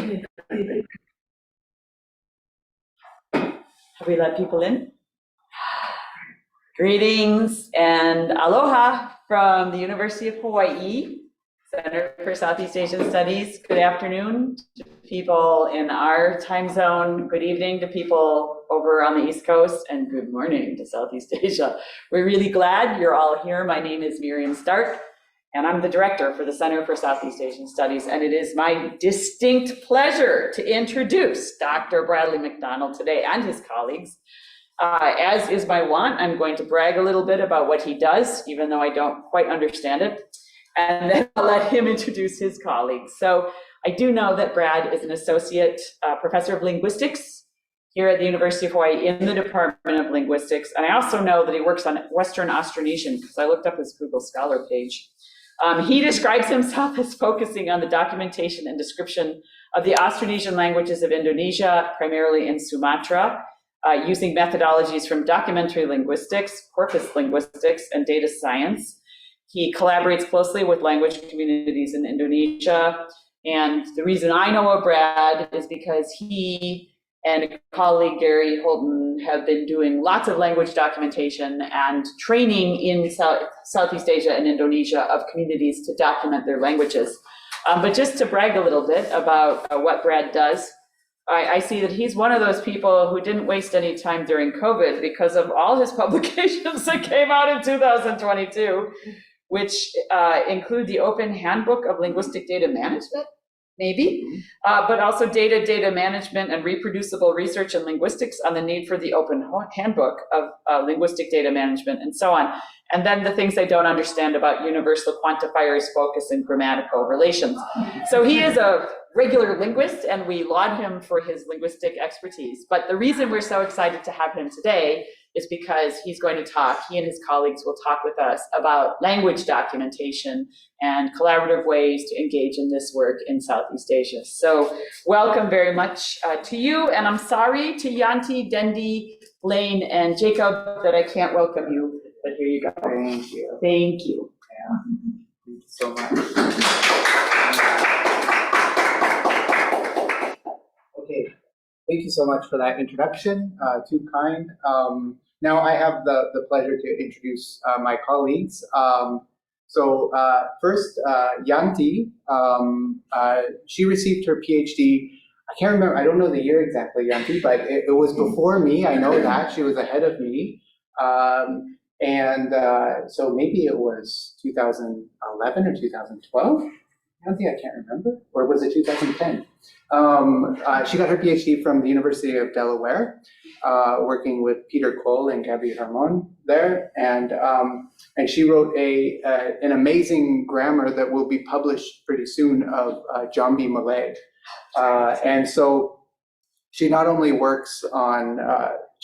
Have we let people in? Greetings and aloha from the University of Hawaii, Center for Southeast Asian Studies. Good afternoon to people in our time zone. Good evening to people over on the East Coast, and good morning to Southeast Asia. We're really glad you're all here. My name is Miriam Stark, and I'm the director for the Center for Southeast Asian Studies, and it is my distinct pleasure to introduce Dr. Bradley McDonnell today and his colleagues. As is my wont, I'm going to brag a little bit about what he does, even though I don't quite understand it, and then I'll let him introduce his colleagues. So I do know that Brad is an associate professor of linguistics here at the University of Hawaii in the Department of Linguistics, and I also know that he works on Western Austronesian because I looked up his Google Scholar page. He describes himself as focusing on the documentation and description of the Austronesian languages of Indonesia, primarily in Sumatra, using methodologies from documentary linguistics, corpus linguistics, and data science. He collaborates closely with language communities in Indonesia. And the reason I know of Brad is because he and a colleague, Gary Holden, have been doing lots of language documentation and training in Southeast Asia and Indonesia of communities to document their languages. But just to brag a little bit about what Brad does, I see that he's one of those people who didn't waste any time during COVID because of all his publications that came out in 2022, which include the Open Handbook of Linguistic Data Management, maybe, but also data management and reproducible research in linguistics on the need for the Open Handbook of Linguistic Data Management and so on. And then the things I don't understand about universal quantifiers, focus, and grammatical relations. So he is a regular linguist, and we laud him for his linguistic expertise. But the reason we're so excited to have him today is because he's going to talk, he and his colleagues will talk with us about language documentation and collaborative ways to engage in this work in Southeast Asia. So welcome very much to you, and I'm sorry to Yanti, Dendi, Lane, and Jacob that I can't welcome you, but here you go. Thank you. Thank you. Yeah. Thank you so much. Okay, thank you so much for that introduction. Too kind. Now I have the pleasure to introduce my colleagues. First, Yanti, she received her PhD. I can't remember, I don't know the year exactly, Yanti, but it was before me. I know that she was ahead of me. So maybe it was 2011 or 2012. Yanti, I can't remember, or was it 2010? She got her PhD from the University of Delaware, working with Peter Cole and Gabby Ramon there, and she wrote an amazing grammar that will be published pretty soon of Jambi Malay. And so she not only works on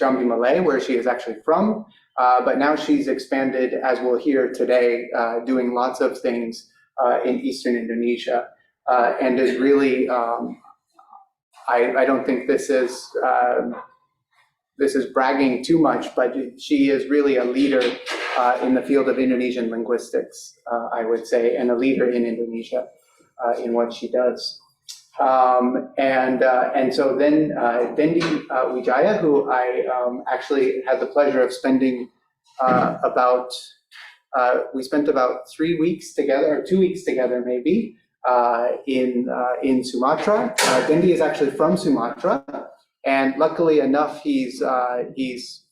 Jambi Malay, where she is actually from, but now she's expanded, as we'll hear today, doing lots of things in Eastern Indonesia, and is really, I don't think this is bragging too much, but she is really a leader in the field of Indonesian linguistics, I would say, and a leader in Indonesia in what she does. And so then Dendi Wijaya, who I actually had the pleasure of spending we spent about 3 weeks together, or 2 weeks together maybe, in Sumatra. Dendi is actually from Sumatra, and luckily enough, he's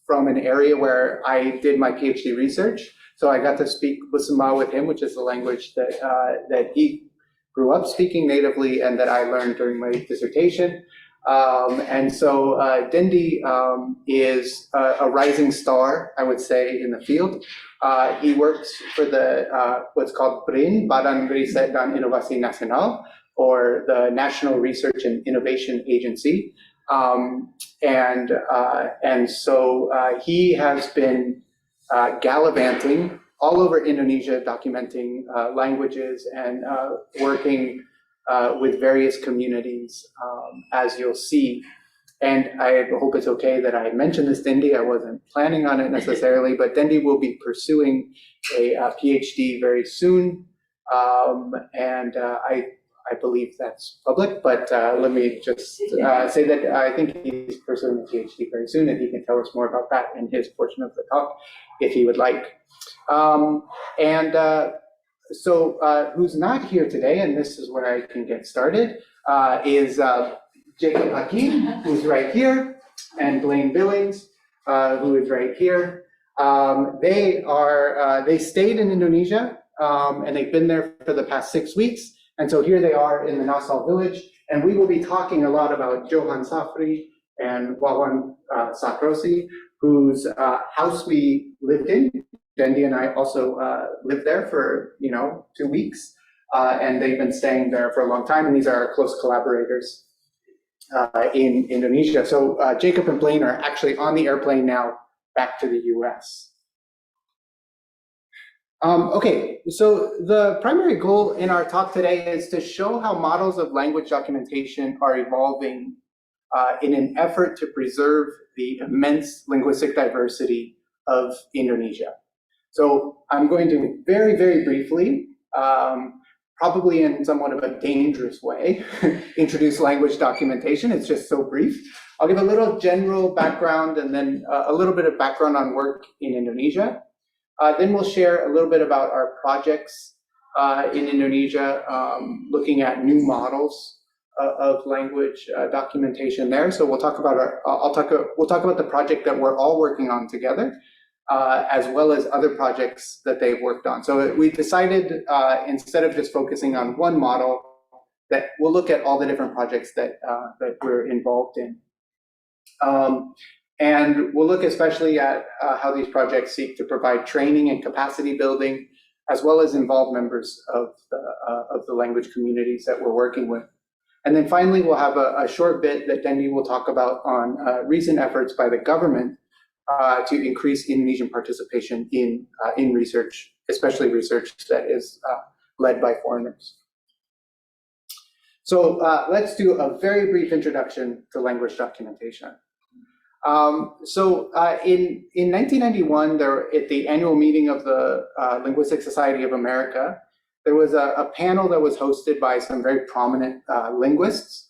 from an area where I did my PhD research. So I got to speak Busama with him, which is the language that he grew up speaking natively and that I learned during my dissertation. And so Dendi is a rising star, I would say, in the field. He works for the what's called BRIN, Badan Riset dan Inovasi Nasional, or the National Research and Innovation Agency. And so he has been gallivanting all over Indonesia, documenting languages and working with various communities, as you'll see. And I hope it's okay that I mentioned this, Dendi. I wasn't planning on it necessarily, but Dendi will be pursuing a PhD very soon. And I believe that's public, but let me just say that I think he's pursuing a PhD very soon, and he can tell us more about that in his portion of the talk, if he would like. So who's not here today, and this is where I can get started, is Jacob Hakim, who's right here, and Blaine Billings, who is right here. They stayed in Indonesia, and they've been there for the past 6 weeks. And so here they are in the Nasal village, and we will be talking a lot about Johan Safri and Wawan Satrosi, whose house we lived in. Dendi and I also lived there for 2 weeks, and they've been staying there for a long time, and these are our close collaborators in Indonesia. So Jacob and Blaine are actually on the airplane now back to the US. Okay, so the primary goal in our talk today is to show how models of language documentation are evolving in an effort to preserve the immense linguistic diversity of Indonesia. So I'm going to very, very briefly, probably in somewhat of a dangerous way, introduce language documentation. It's just so brief. I'll give a little general background and then a little bit of background on work in Indonesia. Then we'll share a little bit about our projects in Indonesia, looking at new models of language documentation there. So we'll talk about we'll talk about the project that we're all working on together, as well as other projects that they've worked on. So we decided instead of just focusing on one model, that we'll look at all the different projects that we're involved in. And we'll look especially at how these projects seek to provide training and capacity building, as well as involve members of the language communities that we're working with. And then finally, we'll have a short bit that Dendi will talk about on recent efforts by the government to increase Indonesian participation in research, especially research that is led by foreigners. So let's do a very brief introduction to language documentation. In 1991, at the annual meeting of the Linguistic Society of America, there was a panel that was hosted by some very prominent linguists.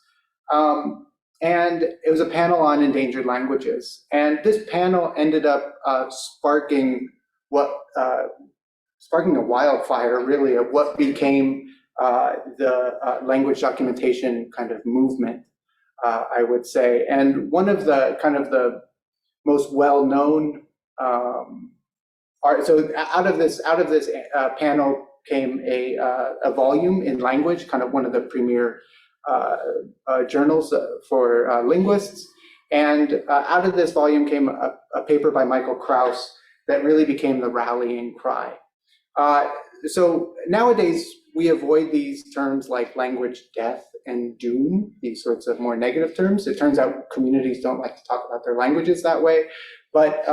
And it was a panel on endangered languages. And this panel ended up sparking a wildfire, really, of what became the language documentation kind of movement. I would say, and one of the most well-known so out of this panel came a volume in language, kind of one of the premier journals for linguists, and out of this volume came a paper by Michael Krauss that really became the rallying cry. So nowadays we avoid these terms like language death and doom, these sorts of more negative terms. It turns out communities don't like to talk about their languages that way, but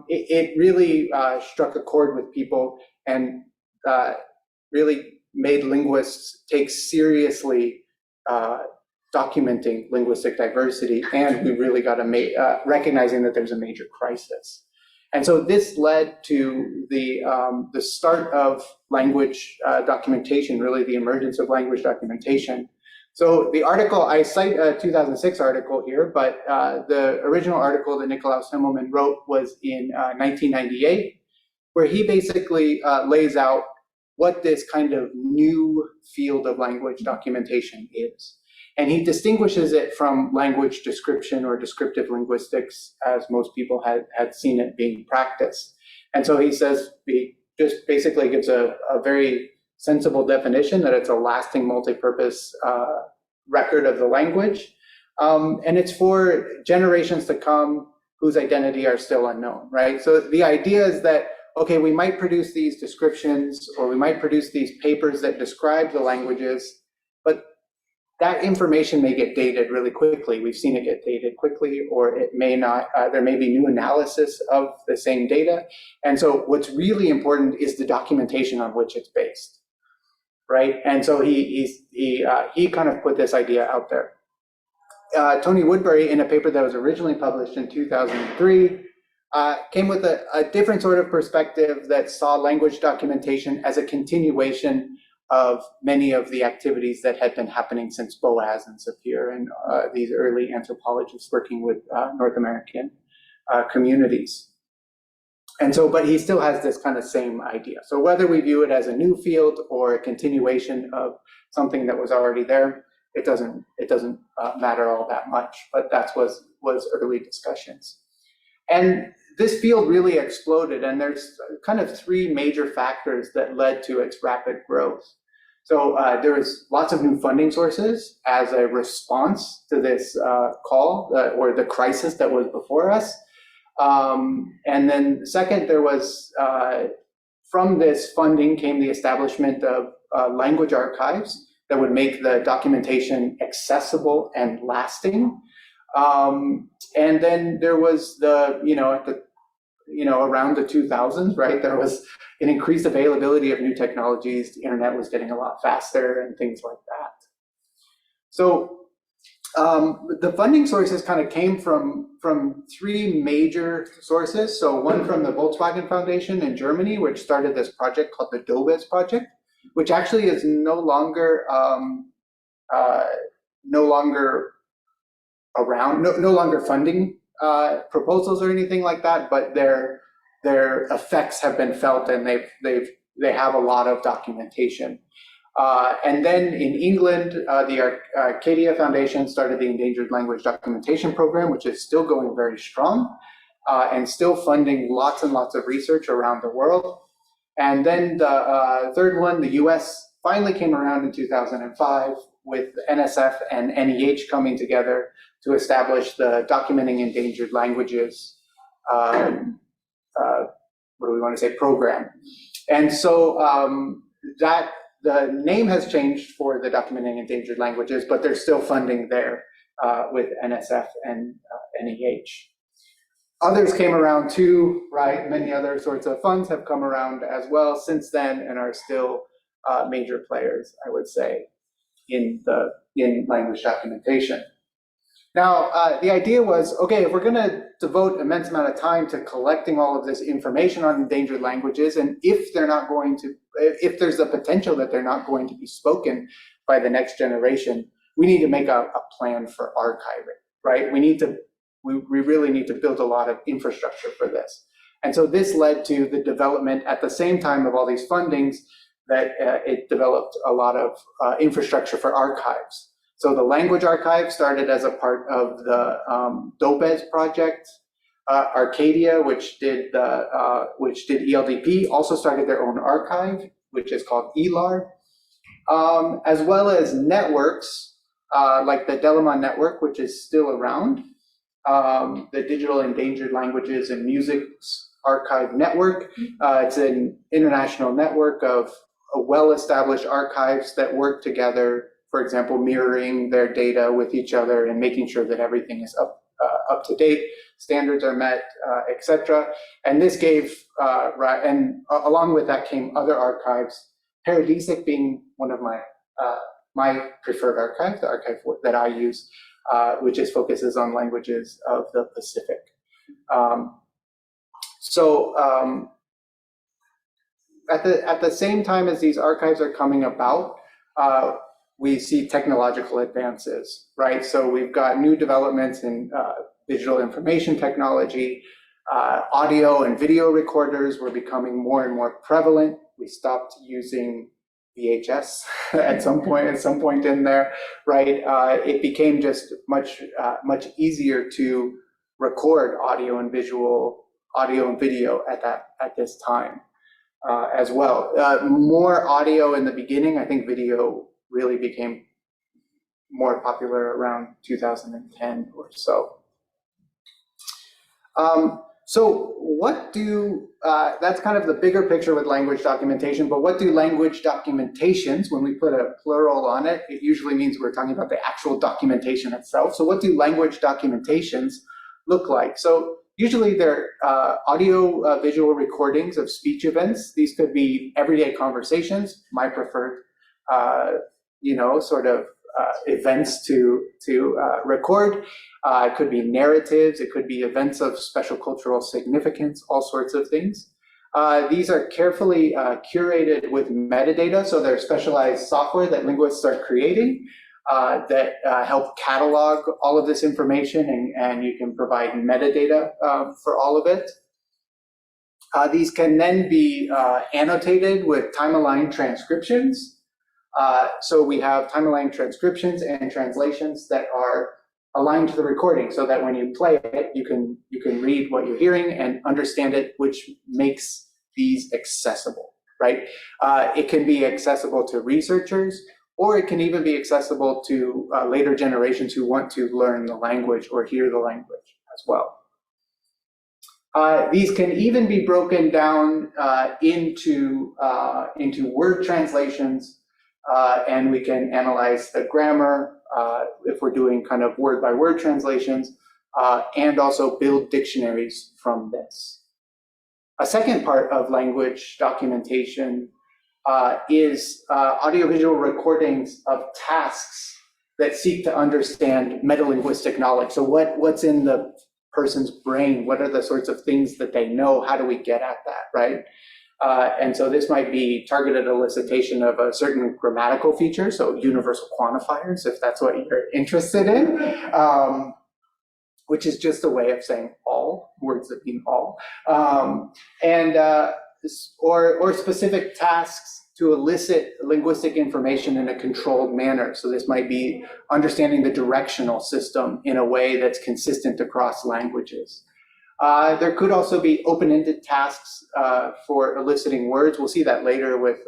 it really struck a chord with people and really made linguists take seriously documenting linguistic diversity, and we really got recognizing that there's a major crisis. And so this led to the start of language documentation, really the emergence of language documentation. So the article, I cite a 2006 article here, but the original article that Nicolaus Himmelmann wrote was in 1998, where he basically lays out what this kind of new field of language documentation is. And he distinguishes it from language description or descriptive linguistics, as most people had seen it being practiced. And so he says, he just basically gives a very sensible definition that it's a lasting multi-purpose record of the language. And it's for generations to come whose identity are still unknown, right? So the idea is that, okay, we might produce these descriptions or we might produce these papers that describe the languages, but that information may get dated really quickly. We've seen it get dated quickly, or it may not. There may be new analysis of the same data. And so what's really important is the documentation on which it's based, right? And so he kind of put this idea out there. Tony Woodbury, in a paper that was originally published in 2003, came with a different sort of perspective that saw language documentation as a continuation of many of the activities that had been happening since Boas and Sapir and these early anthropologists working with North American communities. And so, but he still has this kind of same idea. So whether we view it as a new field or a continuation of something that was already there, it doesn't matter all that much, but that was early discussions. And this field really exploded, and there's kind of three major factors that led to its rapid growth. So there was lots of new funding sources as a response to this call or the crisis that was before us. And then second, there was, from this funding came the establishment of language archives that would make the documentation accessible and lasting. And then there was around the 2000s, right? There was an increased availability of new technologies. The internet was getting a lot faster and things like that. So the funding sources kind of came from three major sources. So one from the Volkswagen Foundation in Germany, which started this project called the DOBES project, which actually is no longer around, no longer funding proposals or anything like that, but their effects have been felt, and they have a lot of documentation. And then in England, the Arcadia Foundation started the Endangered Language Documentation Program, which is still going very strong and still funding lots and lots of research around the world. And then the third one, the US, finally came around in 2005 with NSF and NEH coming together to establish the Documenting Endangered Languages, program. And so that the name has changed for the Documenting Endangered Languages, but there's still funding there with NSF and NEH. Others came around too, right? Many other sorts of funds have come around as well since then and are still major players, I would say, in language documentation. Now, the idea was, okay, if we're going to devote an immense amount of time to collecting all of this information on endangered languages, and if there's a potential that they're not going to be spoken by the next generation, we need to make a plan for archiving, right? We really need to build a lot of infrastructure for this. And so this led to the development at the same time of all these fundings that it developed a lot of infrastructure for archives. So the language archive started as a part of the DOBES project. Arcadia, which did ELDP, also started their own archive, which is called ELAR, as well as networks like the Delamon Network, which is still around, the Digital Endangered Languages and Music's Archive Network. It's an international network of well-established archives that work together, for example, mirroring their data with each other and making sure that everything is up to date, standards are met, etc. And this gave, and along with that came other archives, Paradisic being one of my preferred archives, the archive that I use, which focuses on languages of the Pacific. At the same time as these archives are coming about, we see technological advances, right? So we've got new developments in digital information technology, audio and video recorders were becoming more and more prevalent. We stopped using VHS at some point in there, right? It became just much easier to record audio and video at this time as well. More audio in the beginning. I think video really became more popular around 2010 or so. So what that's kind of the bigger picture with language documentation, but what do language documentations, when we put a plural on it, it usually means we're talking about the actual documentation itself. So what do language documentations look like? So usually they're audio visual recordings of speech events. These could be everyday conversations, my preferred events to record. It could be narratives, it could be events of special cultural significance, all sorts of things. These are carefully curated with metadata, so they're specialized software that linguists are creating that help catalog all of this information, and you can provide metadata for all of it. These can then be annotated with time-aligned transcriptions. So we have time-aligned transcriptions and translations that are aligned to the recording, so that when you play it, you can read what you're hearing and understand it, which makes these accessible, right? It can be accessible to researchers, or it can even be accessible to later generations who want to learn the language or hear the language as well. These can even be broken down into word translations, and we can analyze the grammar if we're doing kind of word-by-word translations, and also build dictionaries from this. A second part of language documentation is audiovisual recordings of tasks that seek to understand metalinguistic knowledge. So what's in the person's brain? What are the sorts of things that they know? How do we get at that, right? And so this might be targeted elicitation of a certain grammatical feature, so universal quantifiers, if that's what you're interested in, which is just a way of saying all, words that mean all, or specific tasks to elicit linguistic information in a controlled manner. So this might be understanding the directional system in a way that's consistent across languages. There could also be open-ended tasks for eliciting words. We'll see that later with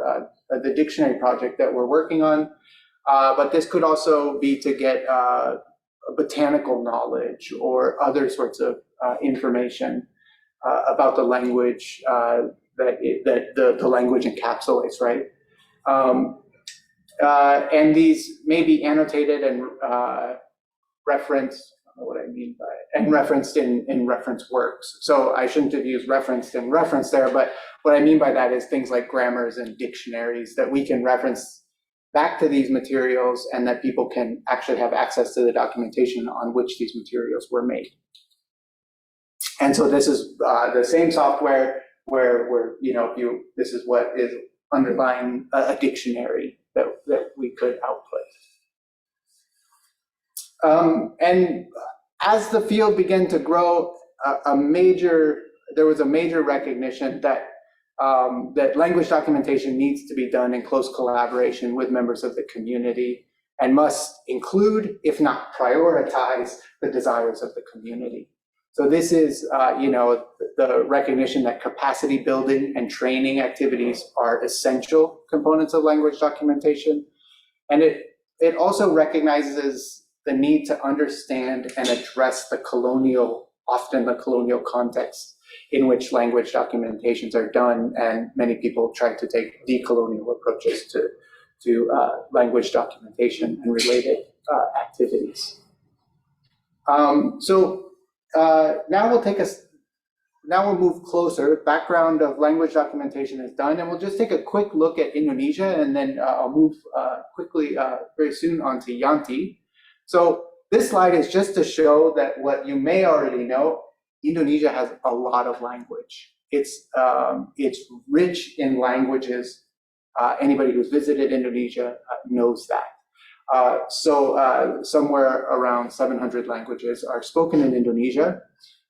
the dictionary project that we're working on. But this could also be to get botanical knowledge or other sorts of information about the language that the language encapsulates, right? And these may be annotated and referenced. I don't know what I mean by it, and referenced in reference works. So I shouldn't have used referenced and reference there, but what I mean by that is things like grammars and dictionaries that we can reference back to these materials, and that people can actually have access to the documentation on which these materials were made. And so this is the same software where this is what is underlying a dictionary that we could output. And as the field began to grow, there was a major recognition that that language documentation needs to be done in close collaboration with members of the community, and must include, if not prioritize, the desires of the community. So this is, the recognition that capacity building and training activities are essential components of language documentation. And it also recognizes the need to understand and address often the colonial context in which language documentations are done, and many people try to take decolonial approaches to language documentation and related activities. Now we'll move closer. Background of language documentation is done, and we'll just take a quick look at Indonesia, and then I'll move quickly very soon on to Yanti. So this slide is just to show that what you may already know, Indonesia has a lot of language. It's rich in languages. Anybody who's visited Indonesia knows that. Somewhere around 700 languages are spoken in Indonesia.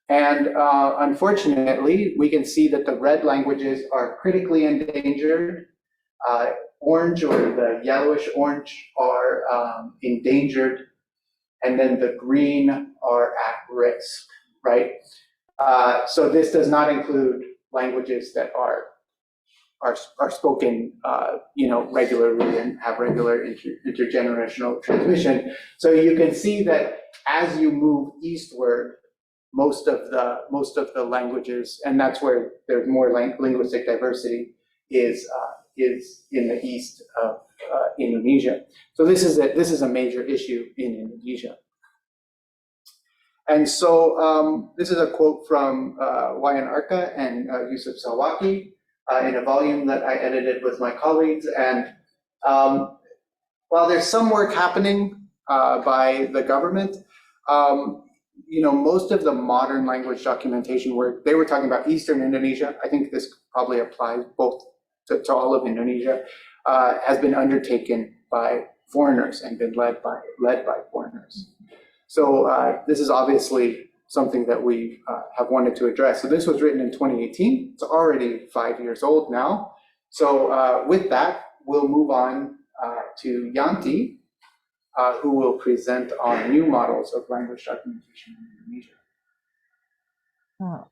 And unfortunately, we can see that the red languages are critically endangered. Orange, or the yellowish orange, are endangered. And then the green are at risk, right? So this does not include languages that are spoken, regularly and have regular intergenerational transmission. So you can see that as you move eastward, most of the languages, and that's where there's more linguistic diversity, is in the east of Indonesia. So this is a major issue in Indonesia. And so this is a quote from Wayan Arka and Yusuf Sawaki in a volume that I edited with my colleagues. And while there's some work happening by the government, most of the modern language documentation work, they were talking about Eastern Indonesia. I think this probably applies both to all of Indonesia, has been undertaken by foreigners and been led by foreigners. So this is obviously something that we have wanted to address. So this was written in 2018. It's already 5 years old now. So with that, we'll move on to Yanti, who will present on new models of language documentation in Indonesia.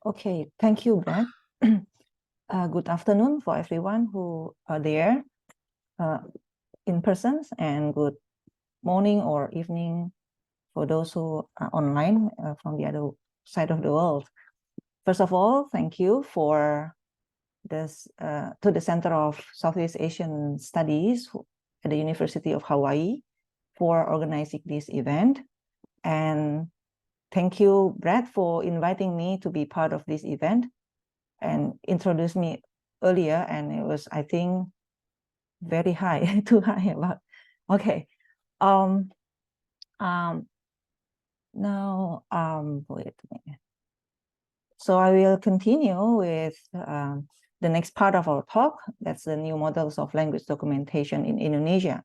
Okay, thank you, Brad. Good afternoon for everyone who are there in person, and good morning or evening for those who are online from the other side of the world. First of all, thank you for this to the Center of Southeast Asian Studies at the University of Hawaii for organizing this event. And thank you, Brad, for inviting me to be part of this event and introduce me earlier. And it was, I think, very high, too high. But okay. Now, wait a minute. So I will continue with the next part of our talk. That's the new models of language documentation in Indonesia.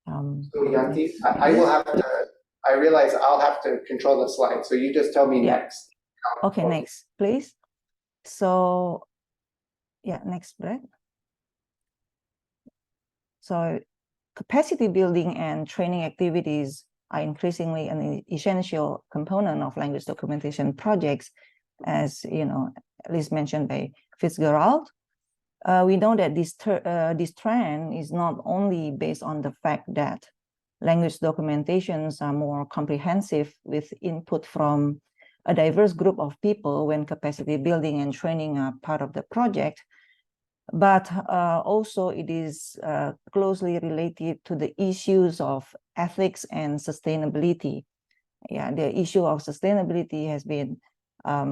So Yanti, I realize I'll have to control the slide. So you just tell me next. Okay, next, please. So, yeah, next, Brett. So capacity building and training activities are increasingly an essential component of language documentation projects, as at least mentioned by Fitzgerald. We know that this trend is not only based on the fact that language documentations are more comprehensive with input from a diverse group of people when capacity building and training are part of the project, but also it is closely related to the issues of ethics and sustainability. Yeah, the issue of sustainability has been a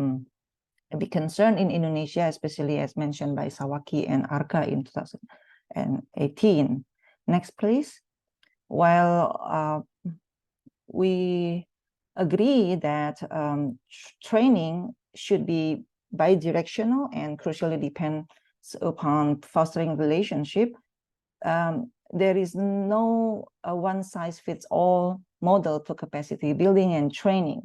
big concern in Indonesia, especially as mentioned by Sawaki and Arka in 2018. Next, please. While we agree that training should be bidirectional and crucially depends upon fostering relationship, there is no one-size-fits-all model to capacity building and training.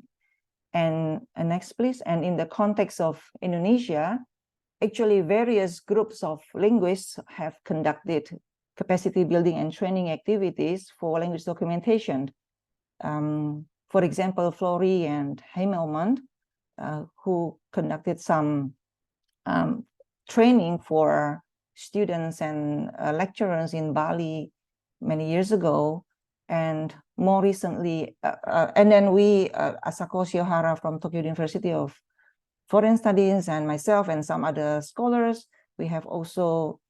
And next, please. And in the context of Indonesia, actually various groups of linguists have conducted capacity building and training activities for language documentation. For example, Flory and Heimelman, who conducted some training for students and lecturers in Bali many years ago. And more recently, and then we, Asako Shiohara from Tokyo University of Foreign Studies and myself and some other scholars, we have also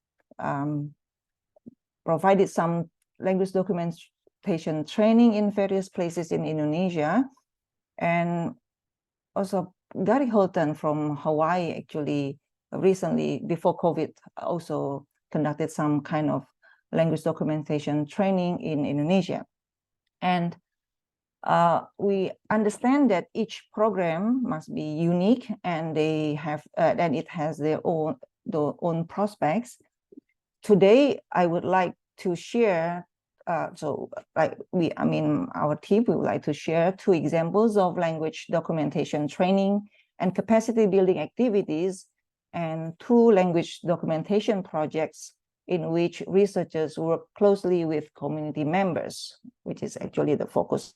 provided some language documentation training in various places in Indonesia. And also Gary Holton from Hawaii actually recently, before COVID, also conducted some kind of language documentation training in Indonesia. And we understand that each program must be unique, and they have and it has their own prospects. Today, I would like to share. Our team would like to share 2 examples of language documentation training and capacity building activities, and 2 language documentation projects in which researchers work closely with community members, which is actually the focus.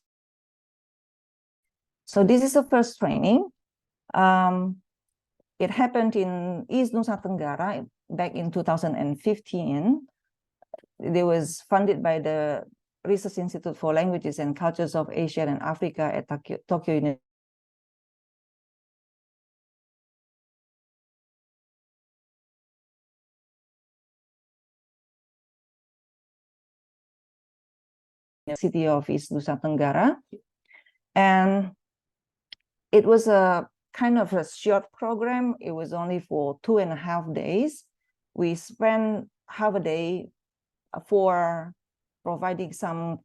So this is the first training. It happened in East Nusa Tenggara back in 2015. It was funded by the Research Institute for Languages and Cultures of Asia and Africa at Tokyo University. City of East Nusa Tenggara, and it was a kind of a short program. It was only for 2.5 days. We spent half a day for providing some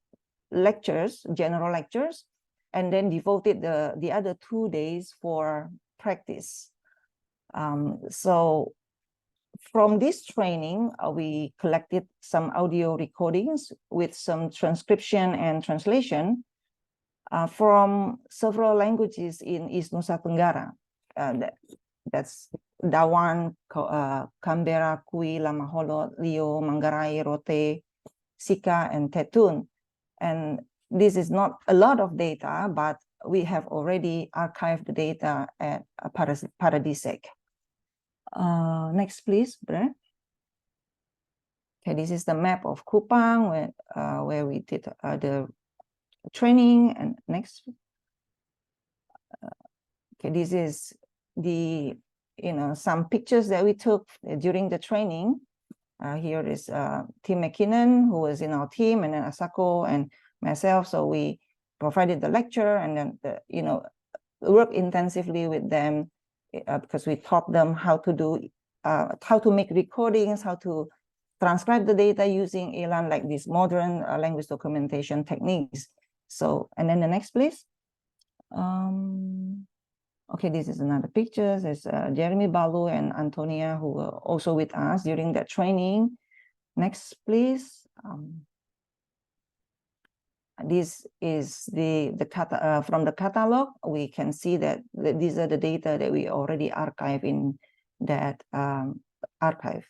lectures, general lectures, and then devoted the other 2 days for practice. So from this training, we collected some audio recordings with some transcription and translation from several languages in East Nusa Tenggara. That's Dawan, Canberra, Kui, Lamaholo, Leo, Manggarai, Rote, Sika, and Tetun. And this is not a lot of data, but we have already archived the data at Paradisec. Next, please, Brett. Okay, this is the map of Kupang where we did the training. And next. Okay, this is the some pictures that we took during the training. Here is Tim McKinnon, who was in our team, and then Asako and myself. So we provided the lecture, and then work intensively with them because we taught them how to make recordings, how to transcribe the data using ELAN, like these modern language documentation techniques. So, and then the next, please. Okay, this is another picture. There's Jeremy Balu and Antonia, who were also with us during that training. Next, please. This is from the catalog. We can see that these are the data that we already archive in that archive.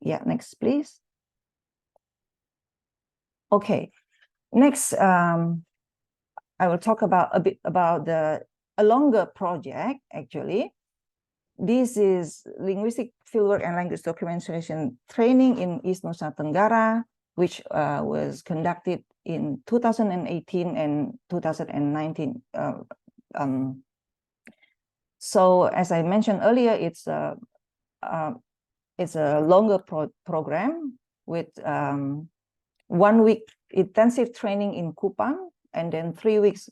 Yeah, next, please. Okay, next, I will talk a bit about a longer project, actually. This is linguistic fieldwork and language documentation training in East Nusa Tenggara, which was conducted in 2018 and 2019. So as I mentioned earlier, it's a longer program with 1 week intensive training in Kupang, and then 3 weeks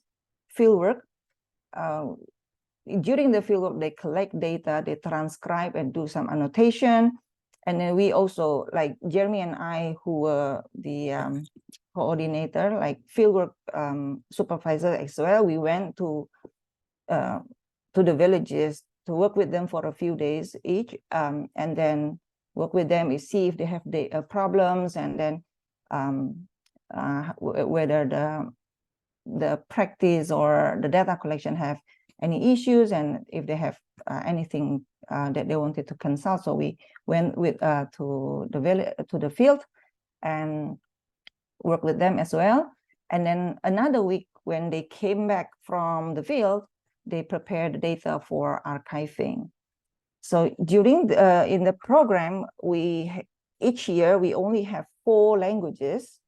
fieldwork. During the fieldwork, they collect data, they transcribe and do some annotation. And then we also, like Jeremy and I, who were the coordinator, like fieldwork supervisor as well, we went to the villages to work with them for a few days each, and then work with them and see if they have problems, and then whether the practice or the data collection have any issues, and if they have anything that they wanted to consult. So we went to the field and work with them as well. And then another week, when they came back from the field, they prepared the data for archiving. So during in the program, each year we only have 4 languages.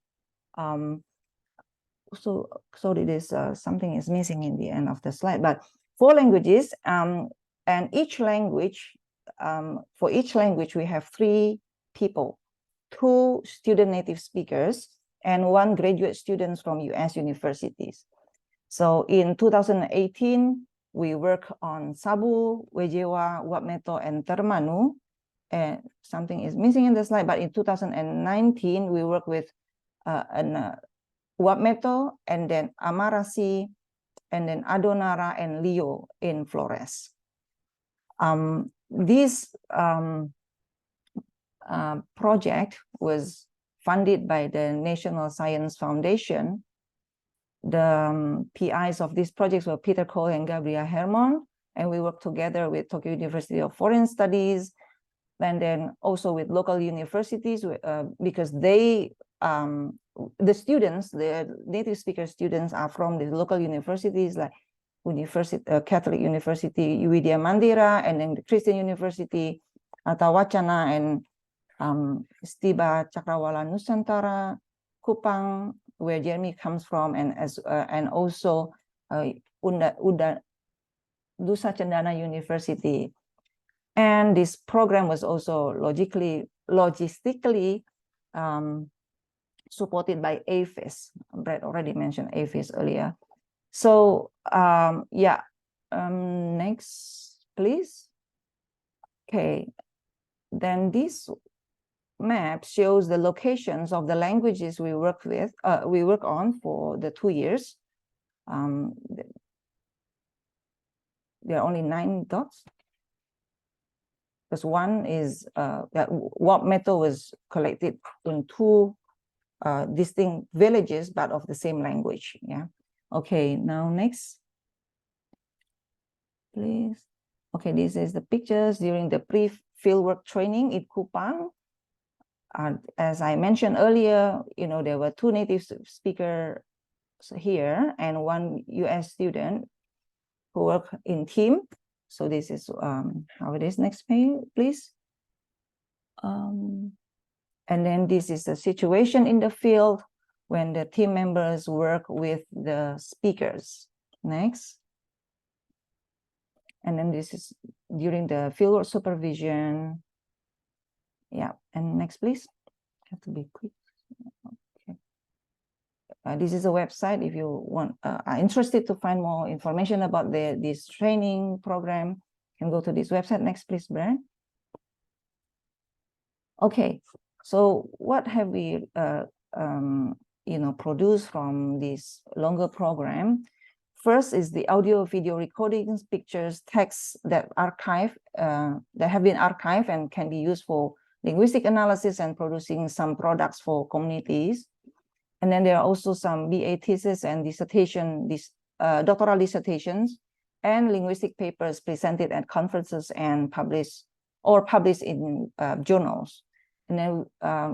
So it is something is missing in the end of the slide, but 4 languages, and each language, for each language we have 3 people, 2 student native speakers and 1 graduate students from US universities. So in 2018, we work on Sabu, Wijaya, Wapmeto, and Termanu, and something is missing in the slide, but in 2019, we work with Wapmeto, and then Amarasi, and then Adonara and Leo in Flores. This project was funded by the National Science Foundation. The PIs of these projects were Peter Cole and Gabriela Hermon, and we worked together with Tokyo University of Foreign Studies, and then also with local universities, because they the students, the native speaker students, are from the local universities like Catholic University Widya Mandira, and then the Christian University Tawacana, and Stiba Cakrawala Nusantara, Kupang, where Jeremy comes from, and also Dusa Cendana University. And this program was also logistically supported by APHIS. Brett already mentioned APHIS earlier. So next, please. Okay, then this map shows the locations of the languages we work on for the 2 years. there are only 9 dots. Because one is that what metal was collected in 2 distinct villages, but of the same language. Yeah. Okay, now next, please. Okay, this is the pictures during the pre-fieldwork training in Kupang. As I mentioned earlier, there were 2 native speakers here and 1 US student who work in team. So this is how it is. Next page, please. And then this is the situation in the field when the team members work with the speakers. Next. And then this is during the fieldwork supervision. Yeah, and next, please. Have to be quick. Okay. This is a website if you are interested to find more information about this training program. You can go to this website. Next, please, Brad. Okay, so what have we produced from this longer program? First is the audio, video recordings, pictures, texts that have been archived and can be used for linguistic analysis and producing some products for communities. And then there are also some BA thesis and doctoral dissertations and linguistic papers presented at conferences and published in journals. And then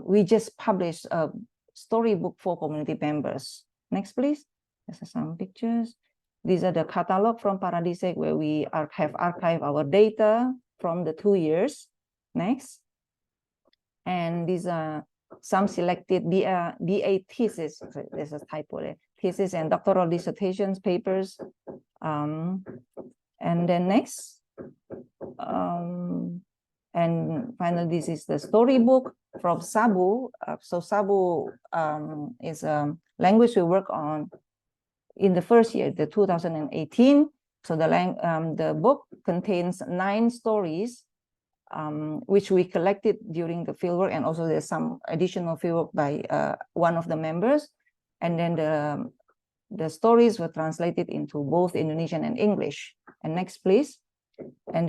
we just published a storybook for community members. Next, please. These are some pictures. These are the catalog from Paradisec where we have archived our data from the 2 years. Next. And these are some selected BA thesis. There's a typo there. Thesis and doctoral dissertations, papers. And then next. And finally, this is the storybook from Sabu. So Sabu is a language we work on in the first year, the 2018. So the book contains 9 stories, which we collected during the fieldwork, and also there's some additional fieldwork by one of the members. And then the stories were translated into both Indonesian and English. And next, please. And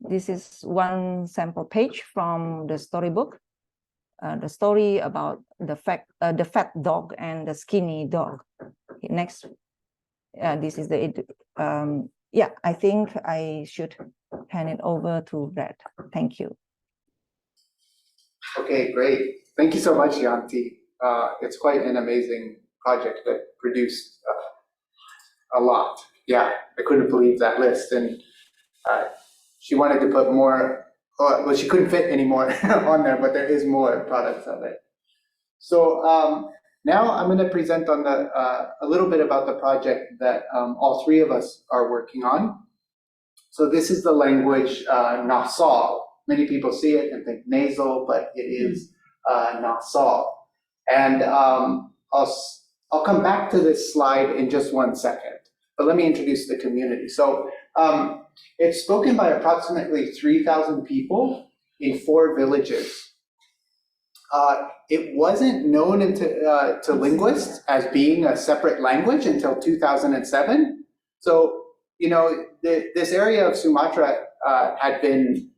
this is one sample page from the storybook. The story about the fat dog and the skinny dog. Okay, next, this is the yeah. I think I should hand it over to Brad. Thank you. Okay, great. Thank you so much, Yanti. It's quite an amazing project that produced a lot. Yeah, I couldn't believe that list, and she wanted to put more. Well, she couldn't fit any more on there, but there is more products of it. So now I'm going to present on a little bit about the project that all 3 of us are working on. So this is the language Nasal. Many people see it and think nasal, but it is Nasal. And I'll come back to this slide in just 1 second, but let me introduce the community. So it's spoken by approximately 3,000 people in 4 villages. It wasn't known to linguists as being a separate language until 2007. So, this area of Sumatra had been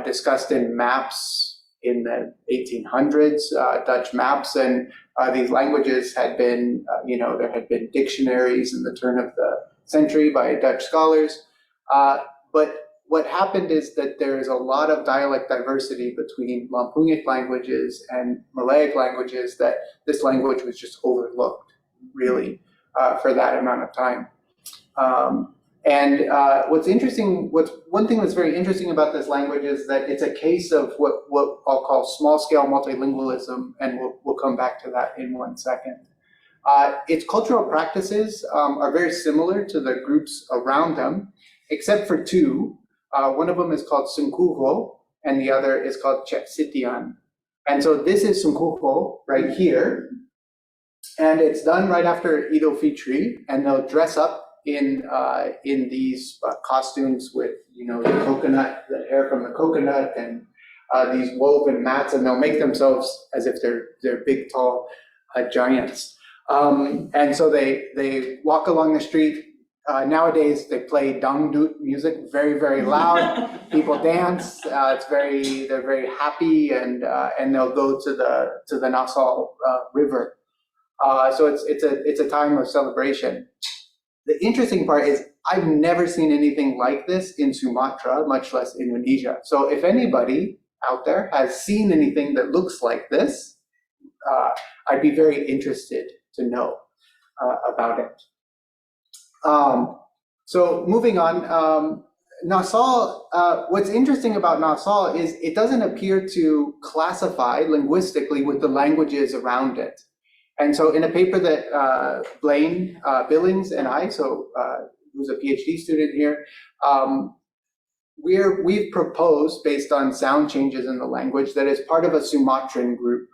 discussed in maps in the 1800s, Dutch maps, and these languages had been, there had been dictionaries in the turn of the century by Dutch scholars. But what happened is that there is a lot of dialect diversity between Lampungic languages and Malayic languages that this language was just overlooked, really, for that amount of time. One thing that's very interesting about this language is that it's a case of what I'll call small-scale multilingualism, and we'll come back to that in 1 second. Its cultural practices are very similar to the groups around them, except for 2. One of them is called Sungkuho, and the other is called Cep-Sitian. And so this is Sungkuho right here, and it's done right after Idul Fitri, and they'll dress up in these costumes with the coconut, the hair from the coconut, and these woven mats, and they'll make themselves as if they're big, tall giants. And so they walk along the street. Nowadays, they play dangdut music very, very loud. People dance. They're very happy, and they'll go to the Nasal River. So it's a time of celebration. The interesting part is I've never seen anything like this in Sumatra, much less Indonesia. So if anybody out there has seen anything that looks like this, I'd be very interested to know about it. So moving on, Nasal, what's interesting about Nasal is it doesn't appear to classify linguistically with the languages around it. And so in a paper that Blaine Billings and I, who's a PhD student here, we've proposed, based on sound changes in the language, that is part of a Sumatran group.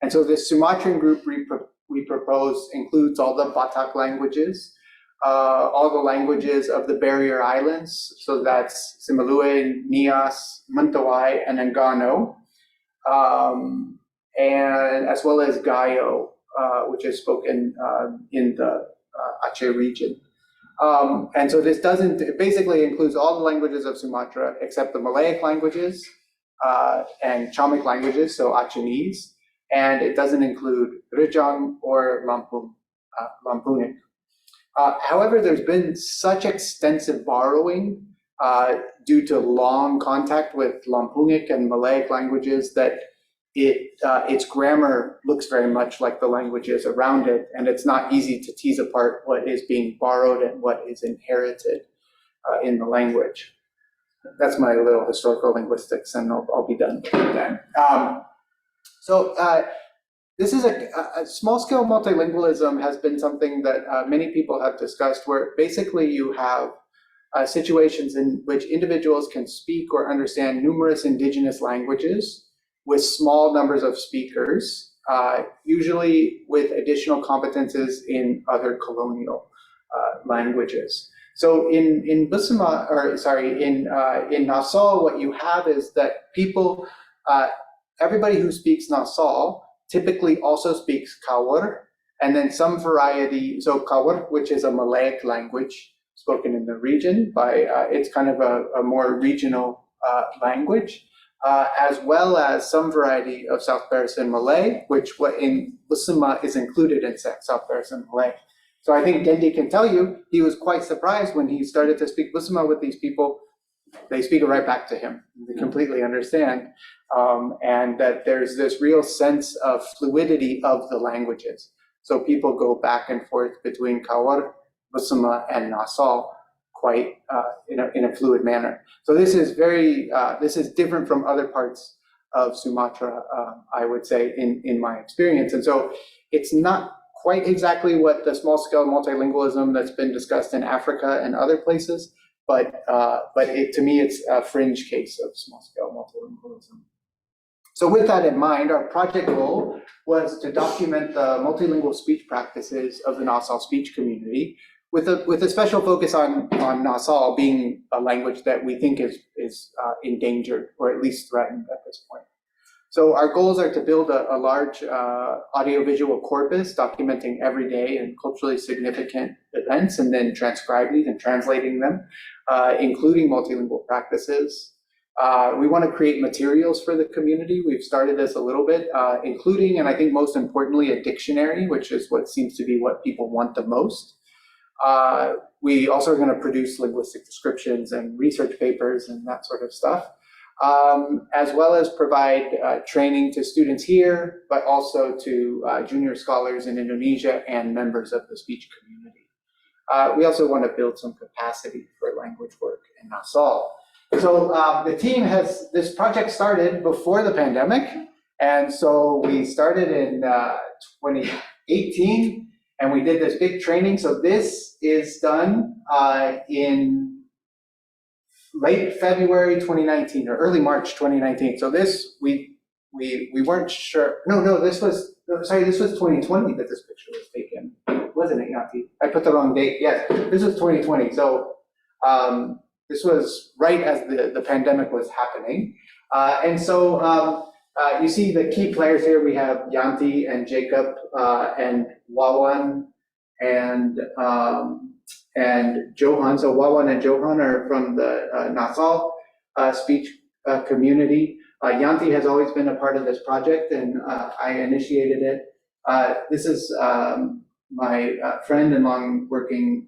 And so this Sumatran group we propose includes all the Batak languages, all the languages of the barrier islands, so that's Simalue, Nias, Mentawai, and Enggano, and as well as Gayo, which is spoken in the Aceh region. And so this it basically includes all the languages of Sumatra except the Malayic languages and Chamic languages, so Achenese, and it doesn't include Rejang or Lampunic. However, there's been such extensive borrowing due to long contact with Lampunic and Malayic languages that its grammar looks very much like the languages around it, and it's not easy to tease apart what is being borrowed and what is inherited in the language. That's my little historical linguistics, and I'll be done then. This is a small-scale multilingualism has been something that many people have discussed, where basically you have situations in which individuals can speak or understand numerous indigenous languages with small numbers of speakers, usually with additional competences in other colonial languages. So in Nasal, what you have is that people, everybody who speaks Nasal typically also speaks Kawar, and then some variety, so Kawar, which is a Malayic language spoken in the region it's kind of a more regional language, as well as some variety of South Barisan Malay, which in Busima is included in South Barisan Malay. So I think Dendi can tell you, he was quite surprised when he started to speak Busima with these people. They speak it right back to him. They completely understand. And that there's this real sense of fluidity of the languages. So people go back and forth between Kawar, Busima, and Nasal quite in a fluid manner. So this is this is different from other parts of Sumatra, I would say, in my experience. And so it's not quite exactly what the small-scale multilingualism that's been discussed in Africa and other places, but to me, it's a fringe case of small-scale multilingualism. So with that in mind, our project goal was to document the multilingual speech practices of the Nasal speech community, with a special focus on Nasal being a language that we think is endangered, or at least threatened at this point. So our goals are to build a large audiovisual corpus documenting everyday and culturally significant events, and then transcribe these and translating them, including multilingual practices. We want to create materials for the community. We've started this a little bit, including, and I think most importantly, a dictionary, which is what seems to be what people want the most. We also are going to produce linguistic descriptions and research papers and that sort of stuff, as well as provide training to students here, but also to junior scholars in Indonesia and members of the speech community. We also want to build some capacity for language work in Nasal. So the team this project started before the pandemic, and so we started in 2018. And we did this big training. So this is done in late February 2019 or early March 2019. So this, we weren't sure. No, this was 2020 that this picture was taken. Wasn't it, Yanti? I put the wrong date. Yes, this was 2020. So this was right as the pandemic was happening. And so You see the key players here. We have Yanti and Jacob and Wawan and Johan. So Wawan and Johan are from the Nasal speech community. Yanti has always been a part of this project, and I initiated it. This is my friend and long working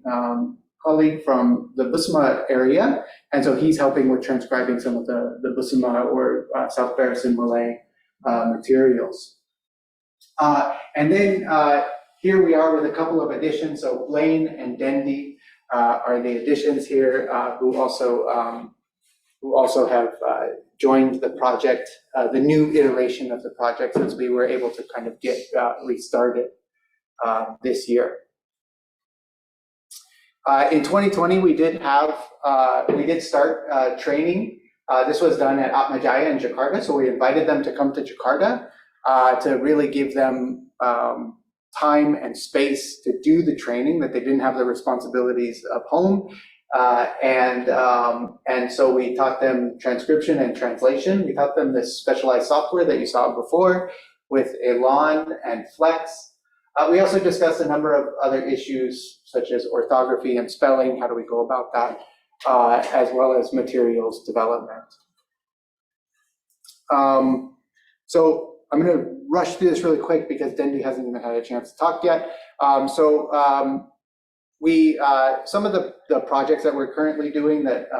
colleague from the Busma area, and so he's helping with transcribing some of the Busma or South Barisan Malay materials. And then here we are with a couple of additions. So Blaine and Dendi are the additions here who also have joined the project, the new iteration of the project, since we were able to kind of get restarted this year. In 2020, we did start training. This was done at Atma Jaya in Jakarta, so we invited them to come to Jakarta to really give them time and space to do the training, that they didn't have the responsibilities of home. And so we taught them transcription and translation. We taught them this specialized software that you saw before with Elan and Flex. We also discussed a number of other issues such as orthography and spelling. How do we go about that? As well as materials development. So I'm going to rush through this really quick because Dendi hasn't even had a chance to talk yet. Some of the projects that we're currently doing that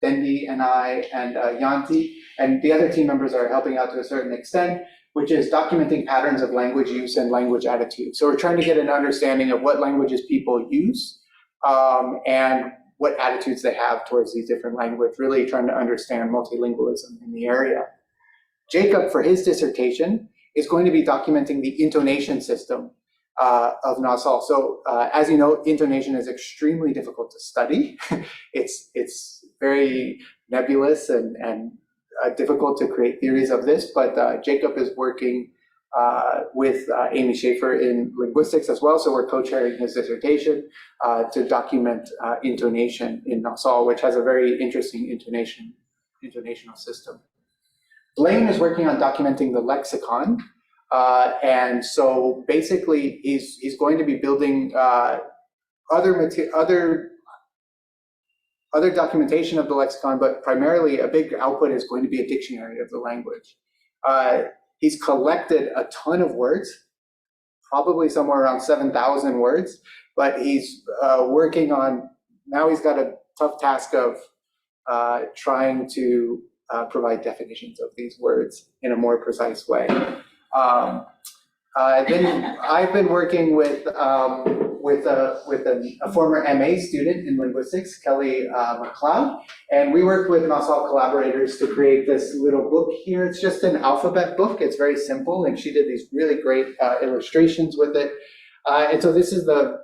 Dendi and I and Yanti and the other team members are helping out to a certain extent, which is documenting patterns of language use and language attitude. So we're trying to get an understanding of what languages people use and what attitudes they have towards these different languages, really trying to understand multilingualism in the area. Jacob, for his dissertation, is going to be documenting the intonation system of Nasal. So as you know, intonation is extremely difficult to study. It's very nebulous and difficult to create theories of this, but Jacob is working with Amy Schaefer in linguistics as well, so we're co-chairing his dissertation to document intonation in Nasal, which has a very interesting intonational system. Blaine is working on documenting the lexicon, and so basically he's going to be building other documentation of the lexicon, but primarily a big output is going to be a dictionary of the language. He's collected a ton of words, probably somewhere around 7,000 words, but he's working on, now he's got a tough task of trying to provide definitions of these words in a more precise way. Then I've been working with a former MA student in linguistics, Kelly McLeod, and we worked with Nasal collaborators to create this little book here. It's just an alphabet book. It's very simple, and she did these really great illustrations with it. And so this is the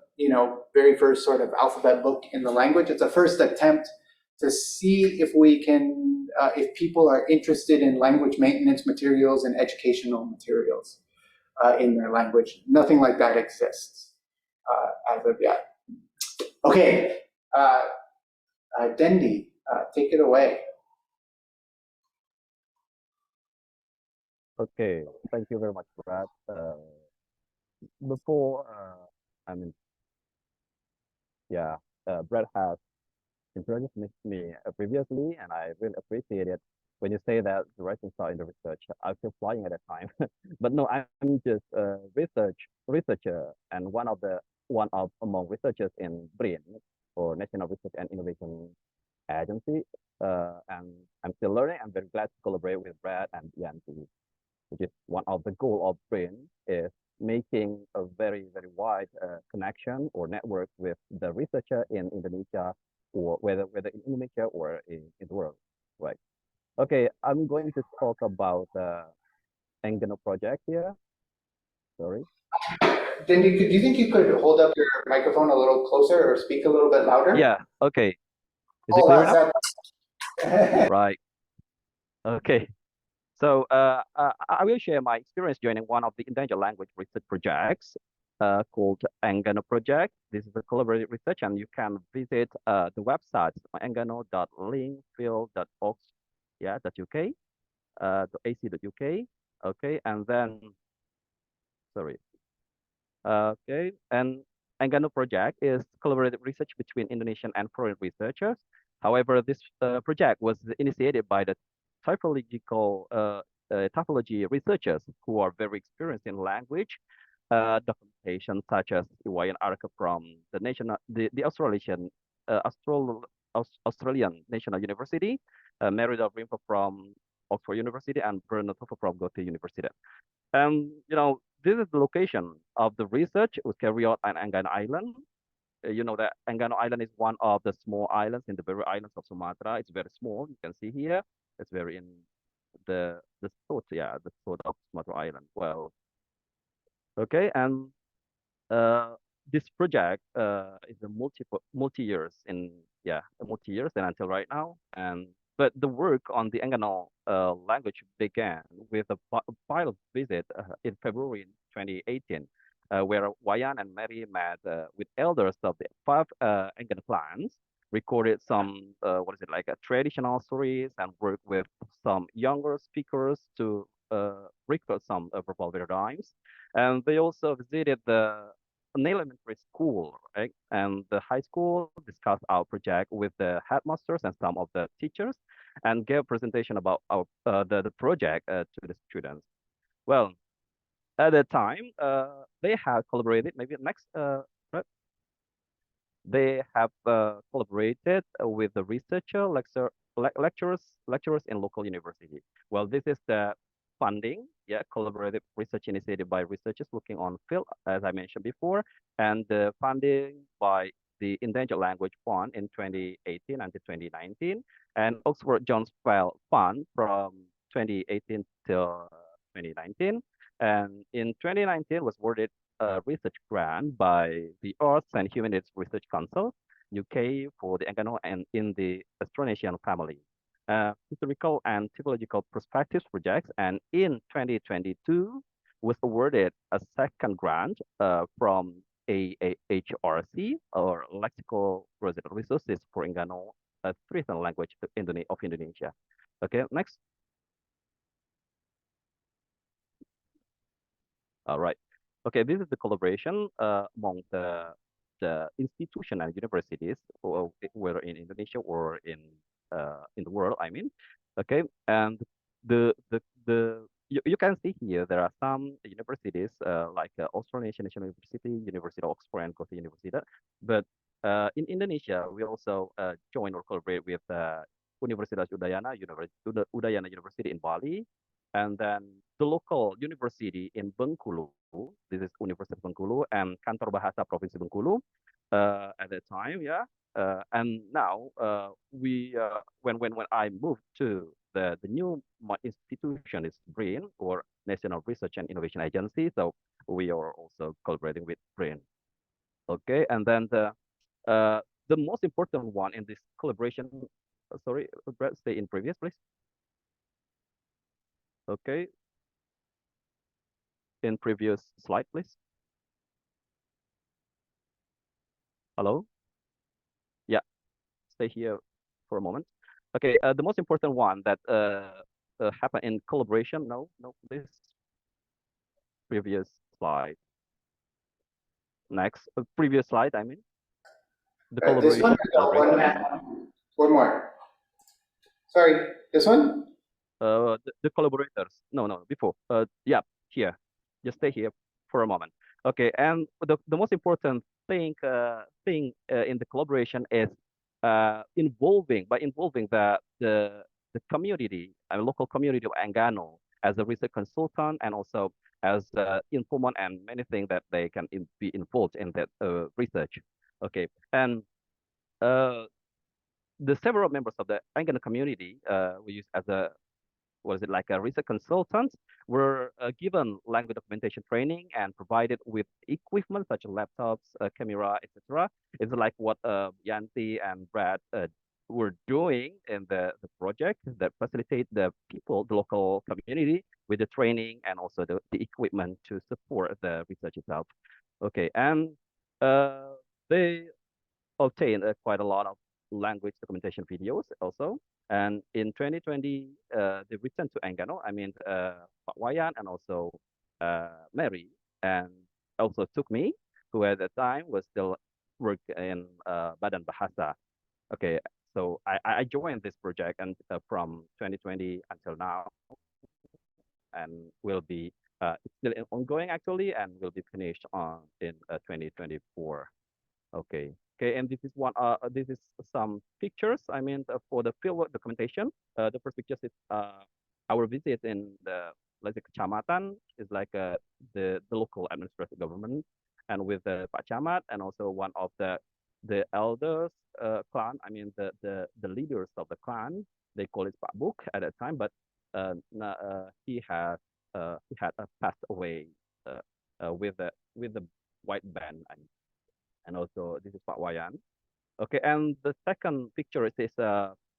very first sort of alphabet book in the language. It's a first attempt to see if we can, if people are interested in language maintenance materials and educational materials in their language. Nothing like that exists as of yet. Okay, Dendi, take it away. Okay, thank you very much, Brad. Before, Brad has introduced me previously, and I really appreciate it. When you say that the writing style in the research, I feel flying at that time. But no, I'm just a researcher, and one of among researchers in BRIN, or National Research and Innovation Agency. And I'm still learning. I'm very glad to collaborate with Brad and Yanti, which is one of the goal of BRIN is making a very, very wide connection or network with the researcher in Indonesia, or whether in Indonesia or in the world, right? Okay, I'm going to talk about the Engano project here. Sorry. Dendi, do you think you could hold up your microphone a little closer or speak a little bit louder? Yeah, okay. Is it clear enough? That... Right. Okay. So I will share my experience joining one of the endangered language research projects called Engano Project. This is a collaborative research, and you can visit the website engano.linkfield.org. Yeah, that's okay. .ac.uk. Okay, and then sorry. Okay, and Anggano project is collaborative research between Indonesian and foreign researchers. However, this project was initiated by the typological typology researchers who are very experienced in language documentation, such as Hawaiian article from the Australian Australian National University, Merida Rimpa from Oxford University, and Bruno Toffa from Goethe University. And this is the location of the research was carried out on Anggano Island. You know that Anggano Island is one of the small islands in the very islands of Sumatra. It's very small. You can see here. It's very in the south, yeah, the south of Sumatra Island. Well, okay, and uh, this project is a multi years in multi years and until right now. And but the work on the Anggano language began with a pilot visit in February 2018, where Wayan and Mary met with elders of the five Anggano clans, recorded some what is it like traditional stories, and worked with some younger speakers to record some verbal paradigms. And they also visited an elementary school, right? And the high school discussed our project with the headmasters and some of the teachers, and gave presentation about our the project to the students. Well, at the time, they have collaborated. Maybe next, right? They have collaborated with the researcher, lecturers in local university. Well, this is the funding, yeah, collaborative research initiated by researchers looking on field, as I mentioned before, and the funding by the Endangered Language Fund in 2018 until 2019, and Oxford Jones Fell Fund from 2018 till 2019. And in 2019 was awarded a research grant by the Arts and Humanities Research Council, UK, for the Anggano and in the Austronesian family. Historical and typological perspectives projects, and in 2022 was awarded a second grant from AHRC, or Lexical Resources for Anggano, a threatened language of Indonesia. Okay, next. All right. Okay, this is the collaboration among the institution and universities, whether in Indonesia or in the world, I mean. Okay, and you can see here there are some universities like Australian National University, University of Oxford, and Goethe University. But in Indonesia, we also join or collaborate with Universitas Udayana University in Bali, and then the local university in Bengkulu. This is University of Bengkulu and Kantor Bahasa Provinsi Bengkulu at that time, yeah. And now when I moved to the new institution is BRIN, or National Research and Innovation Agency. So we are also collaborating with BRIN. Okay, and then the most important one in this collaboration. Sorry, Brett, stay in previous, please. Okay, in previous slide, please. Hello? Yeah, stay here for a moment. Okay, the most important one that happened in collaboration. No, please. Previous slide. Next, previous slide, I mean. The This one? collaboration. One more. Sorry, this one? The collaborators. No, before. Yeah, here. Just stay here for a moment. Okay, and the most important thing in the collaboration is involving the community, local community of Anggano as a research consultant, and also as informant, and many things that they can be involved in that research. Okay, and the several members of the Anggano community we use as a like a research consultant, were given language documentation training and provided with equipment such as laptops, camera, etc. It's like what Yanti and Brad were doing in the project, that facilitate the people, the local community, with the training and also the equipment to support the research itself. Okay, and they obtained quite a lot of language documentation videos also. And in 2020, they returned to Enggano, I mean, Pak Wayan and also Mary, and also took me, who at the time was still work in Badan Bahasa. Okay, so I joined this project and from 2020 until now, and will be it's still ongoing actually, and will be finished on in 2024. Okay. Okay, and this is this is some pictures. I mean, for the fieldwork documentation. The first pictures is our visit in the like the kecamatan is like the local administrative government, and with the Pak Camat and also one of the elders clan. I mean the leaders of the clan. They call it Pak Buk at that time, but he had passed away with the white band. And also this is Pak Wayan. Okay, and the second picture is this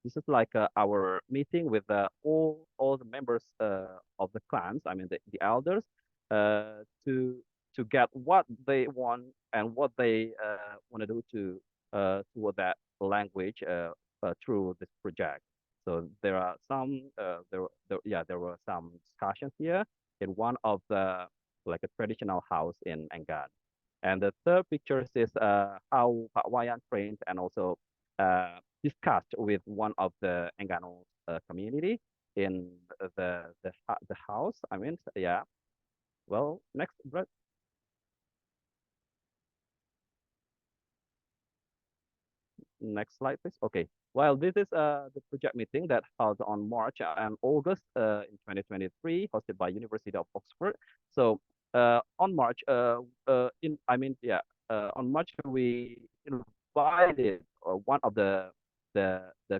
is like our meeting with all the members of the clans. I mean the elders to get what they want and what they want to do to toward that language through this project. So there are some there were some discussions here in one of the like a traditional house in Engan. And the third picture is how Pak Wayan trained and also discussed with one of the Enggano community in the house. I mean, yeah. Well, next, Brett. Next slide, please. Okay. Well, this is the project meeting that held on March and August in 2023, hosted by University of Oxford. So on March, on March we invited one of the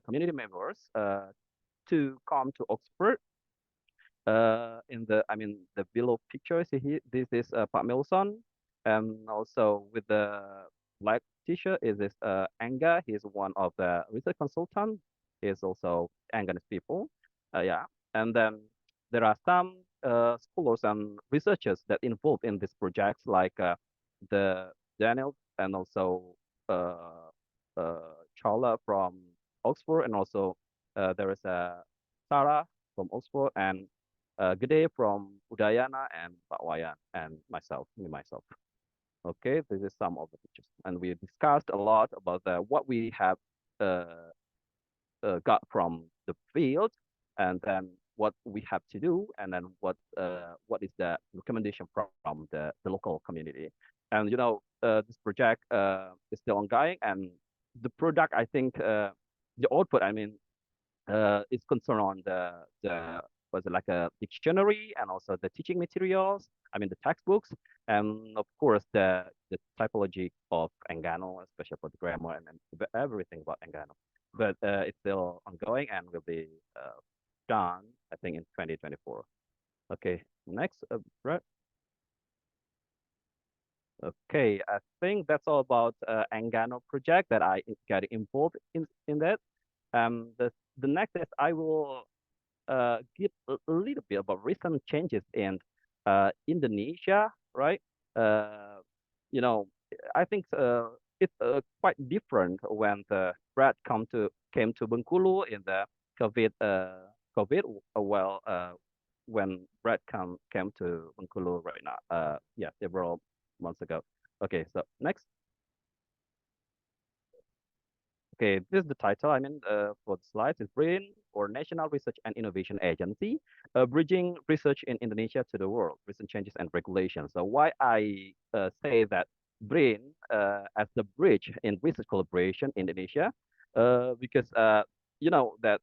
community members to come to Oxford. In the the below picture, see here, this is Pak Milson, and also with the black t-shirt is this Anga. He's one of the research consultant. He's also Anganese people. Yeah, and then there are some scholars and researchers that involved in this project, like the Daniel and also Charla from Oxford, and also there is a Sarah from Oxford, and Gede from Udayana, and Pak Wayan, and myself. Okay, this is some of the pictures, and we discussed a lot about what we have uh, got from the field, and then what we have to do, and then what is the recommendation from the local community. And this project is still ongoing, and the product, I think, the output, I mean, is concerned on the was it like a dictionary and also the teaching materials. I mean the textbooks, and of course the typology of Enggano, especially for the grammar and everything about Enggano. But it's still ongoing and will be done, I think, in 2024. Okay, next, Brett. Okay, I think that's all about Enggano project that I got involved in that. The next is I will give a little bit about recent changes in Indonesia, right? Uh, you know, I think it's quite different when the Brad came to Bengkulu in the COVID when Brad came to Bengkulu right now. Yeah, several months ago. Okay, so next. Okay, this is the title. I mean, for the slides is BRIN, or National Research and Innovation Agency, bridging research in Indonesia to the world, recent changes and regulations. So why I say that BRIN as the bridge in research collaboration in Indonesia, because that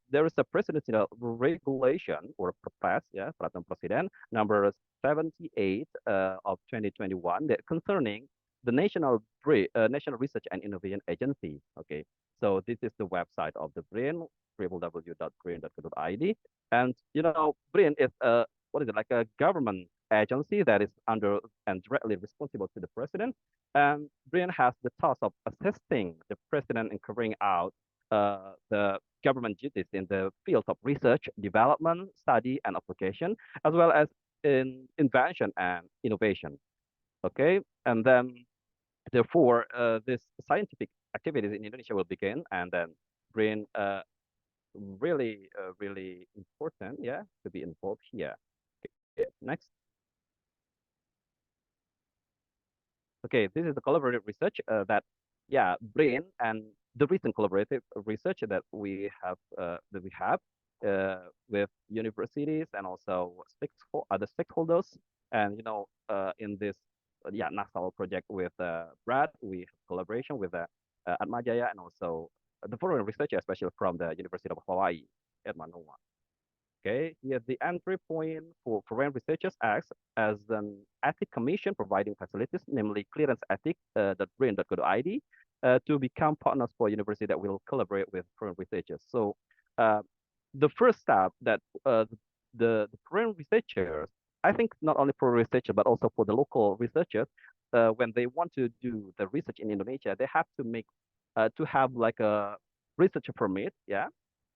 there is a presidential regulation or Perpres, yeah, Peraturan Presiden number 78 of 2021 that concerning the National Research and Innovation Agency. Okay, so this is the website of the BRIN, www.brin.co.id. And BRIN is what is it, like a government agency that is under and directly responsible to the president. And BRIN has the task of assisting the president in carrying out the government duties in the field of research, development, study, and application, as well as in invention and innovation. Okay, and then therefore this scientific activities in Indonesia will begin, and then BRIN really, really important, yeah, to be involved here. Okay, next. Okay, this is the collaborative research that, yeah, brain and the recent collaborative research that we have with universities and also other stakeholders. And in this, yeah, Nasal project with Brad, we have collaboration with Atma, Jaya, and also the foreign researcher, especially from the University of Hawaii at Mānoa. Okay, yeah, the entry point for foreign researchers acts as an ethic commission providing facilities, namely clearance ethic.brain.co.id, to become partners for university that will collaborate with foreign researchers. So uh, the first step that the foreign researchers, I think not only for researchers, but also for the local researchers, when they want to do the research in Indonesia, they have to have like a research permit, yeah,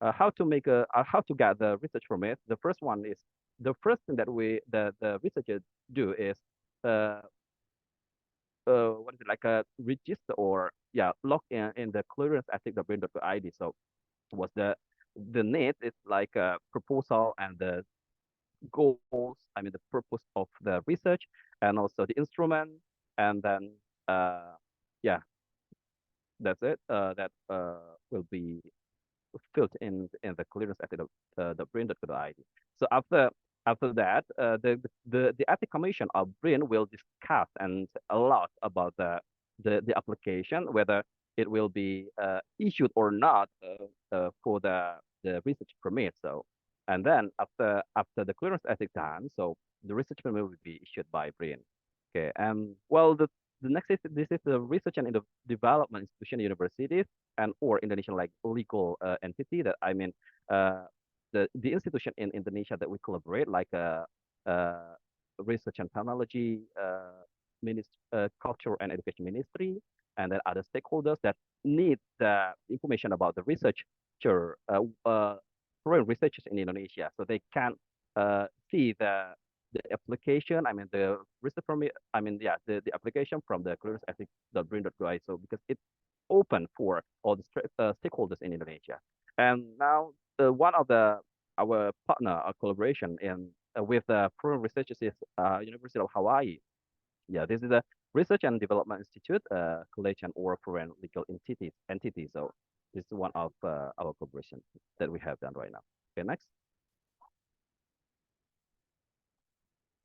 how to get the research permit. The first one is the first thing that the researchers do is uh, what is it, like a register or, yeah, log in the clearance ethic.brain.id. So what's the need is like a proposal and the goals, I mean the purpose of the research, and also the instrument, and then yeah, that's it. That will be filled in the clearance at the brain.co.id. So after that, the ethics commission of brain will discuss and a lot about the application, whether it will be issued or not for the research permit. So, and then after the clearance ethics done, so the research permit will be issued by brain. Okay, and well, the next is this is the research and development institution universities and or Indonesian like legal entity that I mean the institution in Indonesia that we collaborate like uh, research and technology culture and education ministry, and then other stakeholders that need the information about the researcher foreign researchers in Indonesia, so they can see the application, I mean the research permit, I mean yeah, the application from the clearance ethic.brain.co. So because it's open for all the stakeholders in Indonesia. And now one of our partner, our collaboration in with the foreign researchers is University of Hawaii. Yeah, this is a research and development institute, collection or foreign legal entity. So this is one of our collaboration that we have done right now. Okay, next.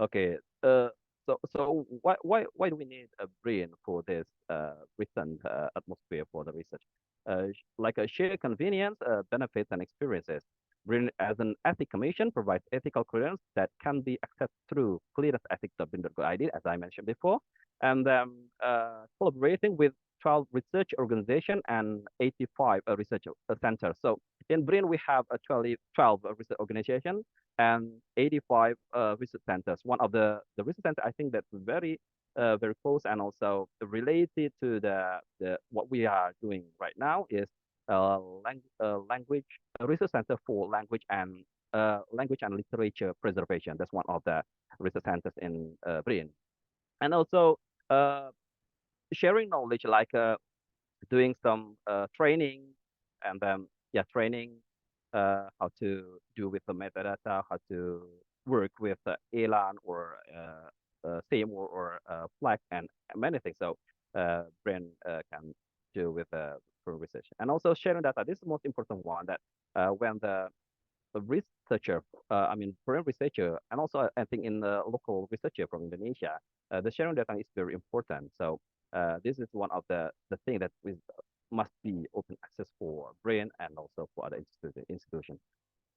Okay. So why do we need a brain for this recent atmosphere for the research? Like a shared convenience, benefits, and experiences. Brain as an ethic commission provides ethical clearance that can be accessed through clearanceethics.bin.go.id, as I mentioned before, and collaborating with 12 research organizations and 85 research centers. So in Brain, we have a 12 research organizations and 85 research centers. One of the research center I think that's very close and also related to the what we are doing right now is language research center for language and literature preservation. That's one of the research centers in Britain. And also uh, sharing knowledge like doing some training and then yeah training how to do with the metadata, how to work with elan or SIM or flag and many things. So brain can do with for research and also sharing data. This is the most important one that when the researcher, I mean, foreign researcher, and also I think in the local researcher from Indonesia, the sharing data is very important. So this is one of the thing that must be open access for brain and also for other institutions.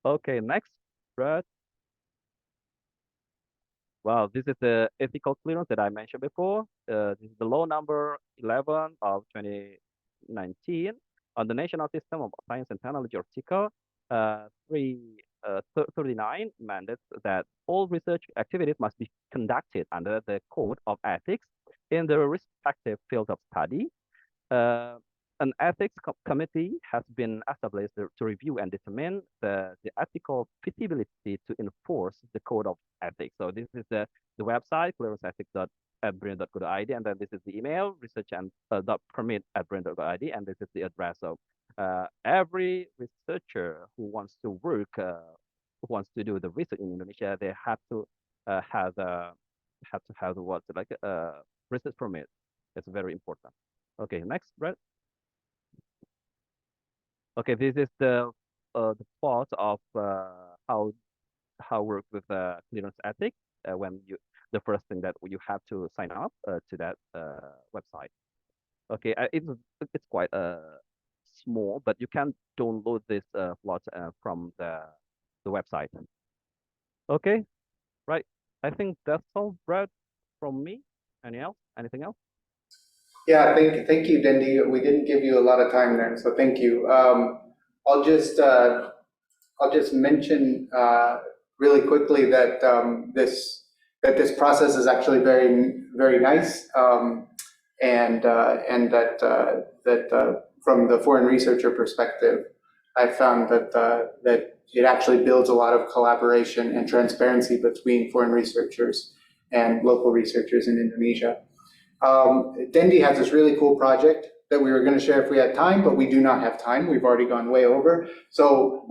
Okay, next, Brad. Well, this is the ethical clearance that I mentioned before. This is the law number 11 of 2019 on the National System of Science and Technology article 39 mandates that all research activities must be conducted under the Code of Ethics in the respective field of study. Uh, an ethics committee has been established to review and determine the ethical feasibility to enforce the code of ethics. So this is the website, clearanceethics.brain.co.id, and then this is the email, research and permit@brain.co.id, and this is the address. So every researcher who wants to work, who wants to do the research in Indonesia, they have to have the what like a research permit. It's very important. Okay, next, Brett. Okay, this is the part of how work with clearance ethics when you the first thing that you have to sign up to that website. Okay, it's quite small, but you can download this plot from the website. Okay, right. I think that's all, Brad, from me. Anything else? Yeah, thank you, Dendi. We didn't give you a lot of time there, so thank you. I'll just mention really quickly that this process is actually very nice, and that from the foreign researcher perspective, I found that it actually builds a lot of collaboration and transparency between foreign researchers and local researchers in Indonesia. Dendi has this really cool project that we were going to share if we had time, but we do not have time. We've already gone way over. So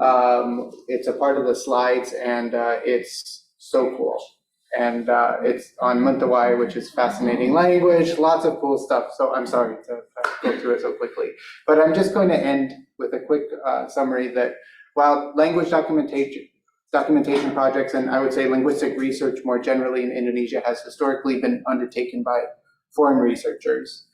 it's a part of the slides, and it's so cool. And it's on Mentawai, which is fascinating language, lots of cool stuff. So I'm sorry to go through it so quickly. But I'm just going to end with a quick summary that while language documentation projects, and I would say linguistic research more generally in Indonesia, has historically been undertaken by foreign researchers.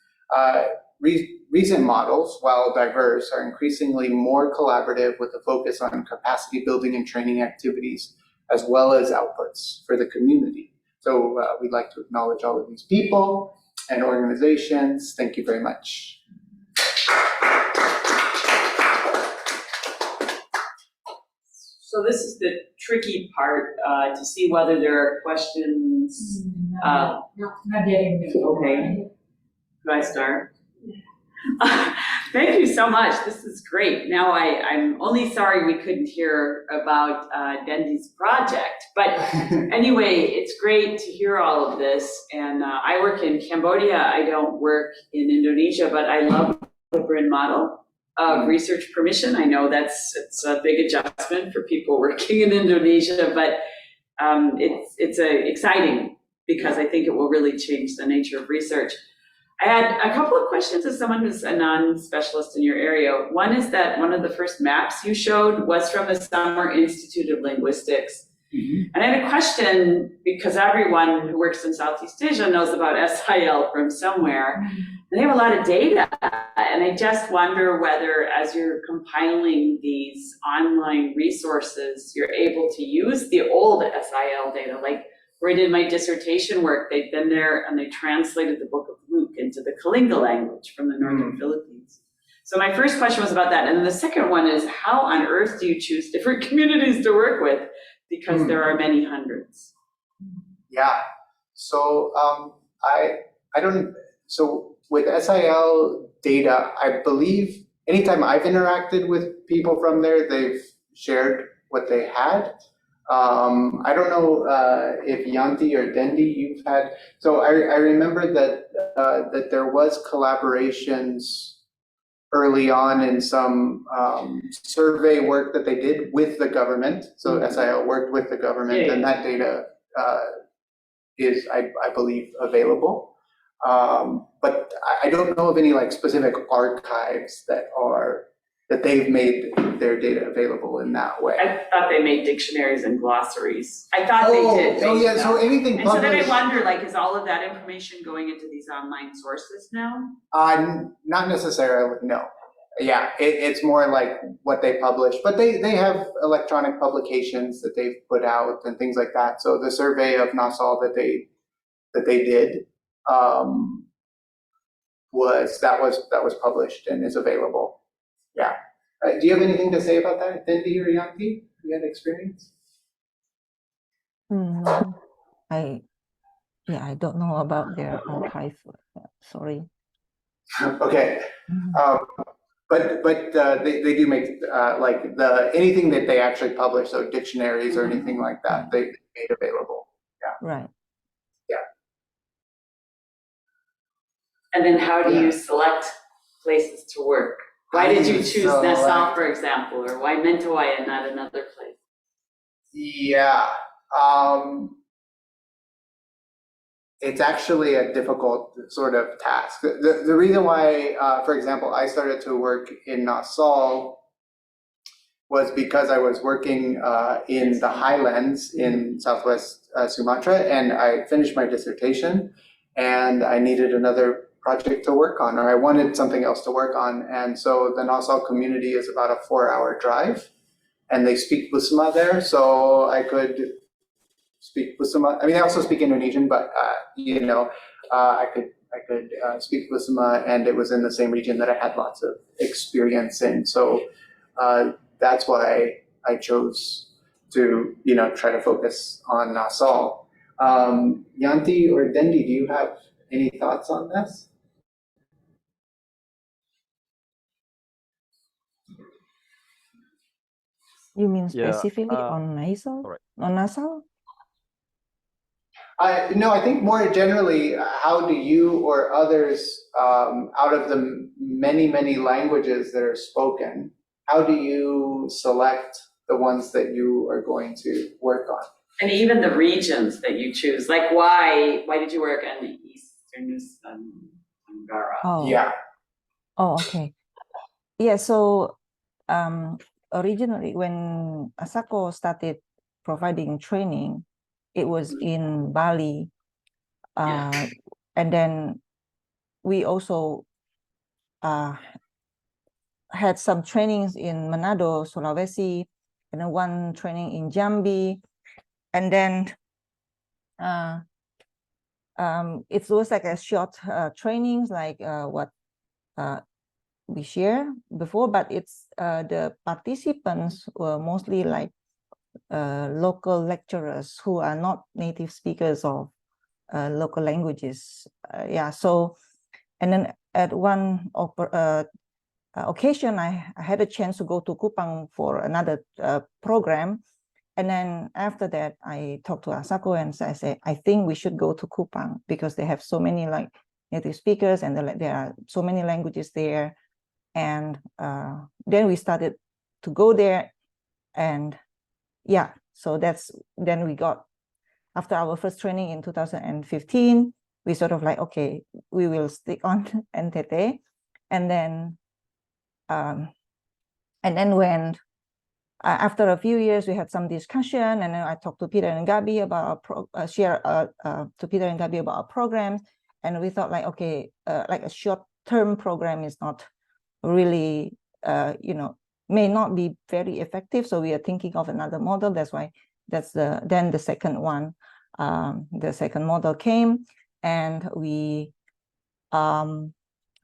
Recent models, while diverse, are increasingly more collaborative with a focus on capacity building and training activities, as well as outputs for the community. So we'd like to acknowledge all of these people and organizations. Thank you very much. So this is the tricky part, to see whether there are questions. Not yet. Okay. Do I start? Thank you so much. This is great. Now I'm only sorry we couldn't hear about Dendi's project, but anyway, it's great to hear all of this. And I work in Cambodia. I don't work in Indonesia, but I love the Bryn model of research permission. I know it's a big adjustment for people working in Indonesia, but it's exciting because I think it will really change the nature of research. I had a couple of questions as someone who's a non-specialist in your area. One is that one of the first maps you showed was from the Summer Institute of Linguistics. Mm-hmm. And I had a question because everyone who works in Southeast Asia knows about SIL from somewhere. Mm-hmm. And they have a lot of data. And I just wonder whether as you're compiling these online resources, you're able to use the old SIL data, like where I did my dissertation work. They've been there and they translated the Book of Luke into the Kalinga language from the northern Philippines. So my first question was about that. And then the second one is, how on earth do you choose different communities to work with? Because there are many hundreds. Yeah. So so with SIL data, I believe anytime I've interacted with people from there, they've shared what they had. I don't know if Yanti or Dendi you've had. So I remember that there was collaborations early on in some survey work that they did with the government. So SIL worked with the government, and that data is, I believe, available. But I don't know of any like specific archives that they've made their data available in that way. I thought they made dictionaries and glossaries. I thought they did. Oh yeah, so anything and published. So then I wonder, like, is all of that information going into these online sources now? Not necessarily, no. Yeah, it's more like what they publish, but they have electronic publications that they've put out and things like that. So the survey of Nasal that they did was published and is available. Yeah. Do you have anything to say about that, Dendi or Yanti? You had experience? I don't know about their archive. Sorry. Okay. But they do make like anything that they actually publish, so dictionaries or anything like that, they made available. Yeah. Right. Yeah. And then how do you select places to work? Why did you I choose select- Nasal, for example, or why Mentawai and not another place? Yeah, it's actually a difficult sort of task. The reason why, for example, I started to work in Nasal was because I was working in the highlands in southwest Sumatra, and I finished my dissertation, and I needed another project to work on, or I wanted something else to work on. And so the Nasal community is about a 4-hour drive, and they speak Busma there, so I could speak Busma. I mean, I also speak Indonesian, but I could speak Busma, and it was in the same region that I had lots of experience in. So that's why I chose to try to focus on Nasal. Yanti or Dendi, do you have any thoughts on this? You mean Yeah, specifically on nasal? correct. On nasal? No, I think more generally, how do you or others, out of the many, many languages that are spoken, how do you select the ones that you are going to work on? And even the regions that you choose, like why did you work in Eastern Nusantara? Oh. Yeah. Oh, okay. Yeah, so originally when Asako started providing training, it was in Bali. Yeah. And then we also had some trainings in Manado, Sulawesi, and then one training in Jambi. And then it was like a short trainings, like what we share before, but it's the participants were mostly like local lecturers who are not native speakers of local languages. Yeah, so, and then at one occasion, I had a chance to go to Kupang for another program. And then after that, I talked to Asako and I said, I think we should go to Kupang because they have so many like native speakers and there are so many languages there. And then we started to go there, and yeah, so then we got, after our first training in 2015, we sort of like, okay, we will stick on NTT. And then when after a few years, we had some discussion, and then I talked to Peter and Gabi about to Peter and Gabi about our programs, and we thought like, okay, like a short-term program is not really, may not be very effective. So we are thinking of another model. That's why then the second one, the second model came, and we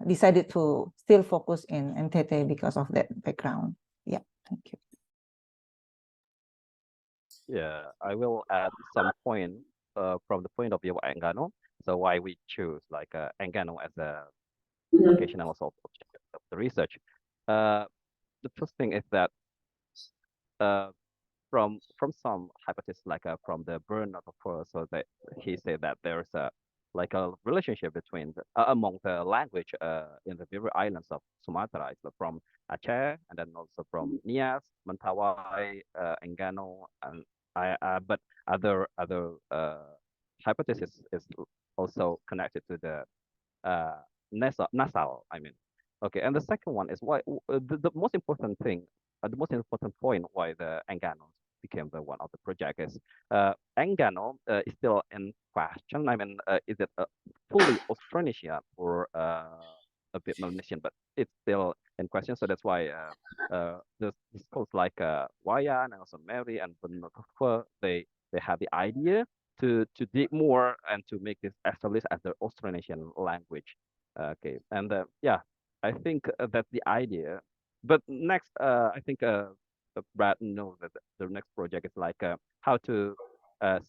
decided to still focus in NTT because of that background. Yeah, thank you. Yeah, I will add some point from the point of view of Enggano. So why we choose like Enggano as a vocational sort of objective of the research. The first thing is that from some hypothesis, like from the burn of the first, so that he said that there's a like a relationship between among the language in the very islands of Sumatra, so from Aceh and then also from Nias, Mentawai, Enggano, and but other hypothesis is also connected to the Nasal, I mean. Okay, and the second one is why the most important thing, the most important point why the Enggano became the one of the project is Enggano is still in question. I mean, is it fully Austronesian or a bit Melanesian? But it's still in question. So that's why this schools like Wijaya and also Mary and Moderator, they have the idea to dig more and to make this established as the Austronesian language. Okay, and yeah, I think that's the idea. But next, I think Brad knows that the next project is like how to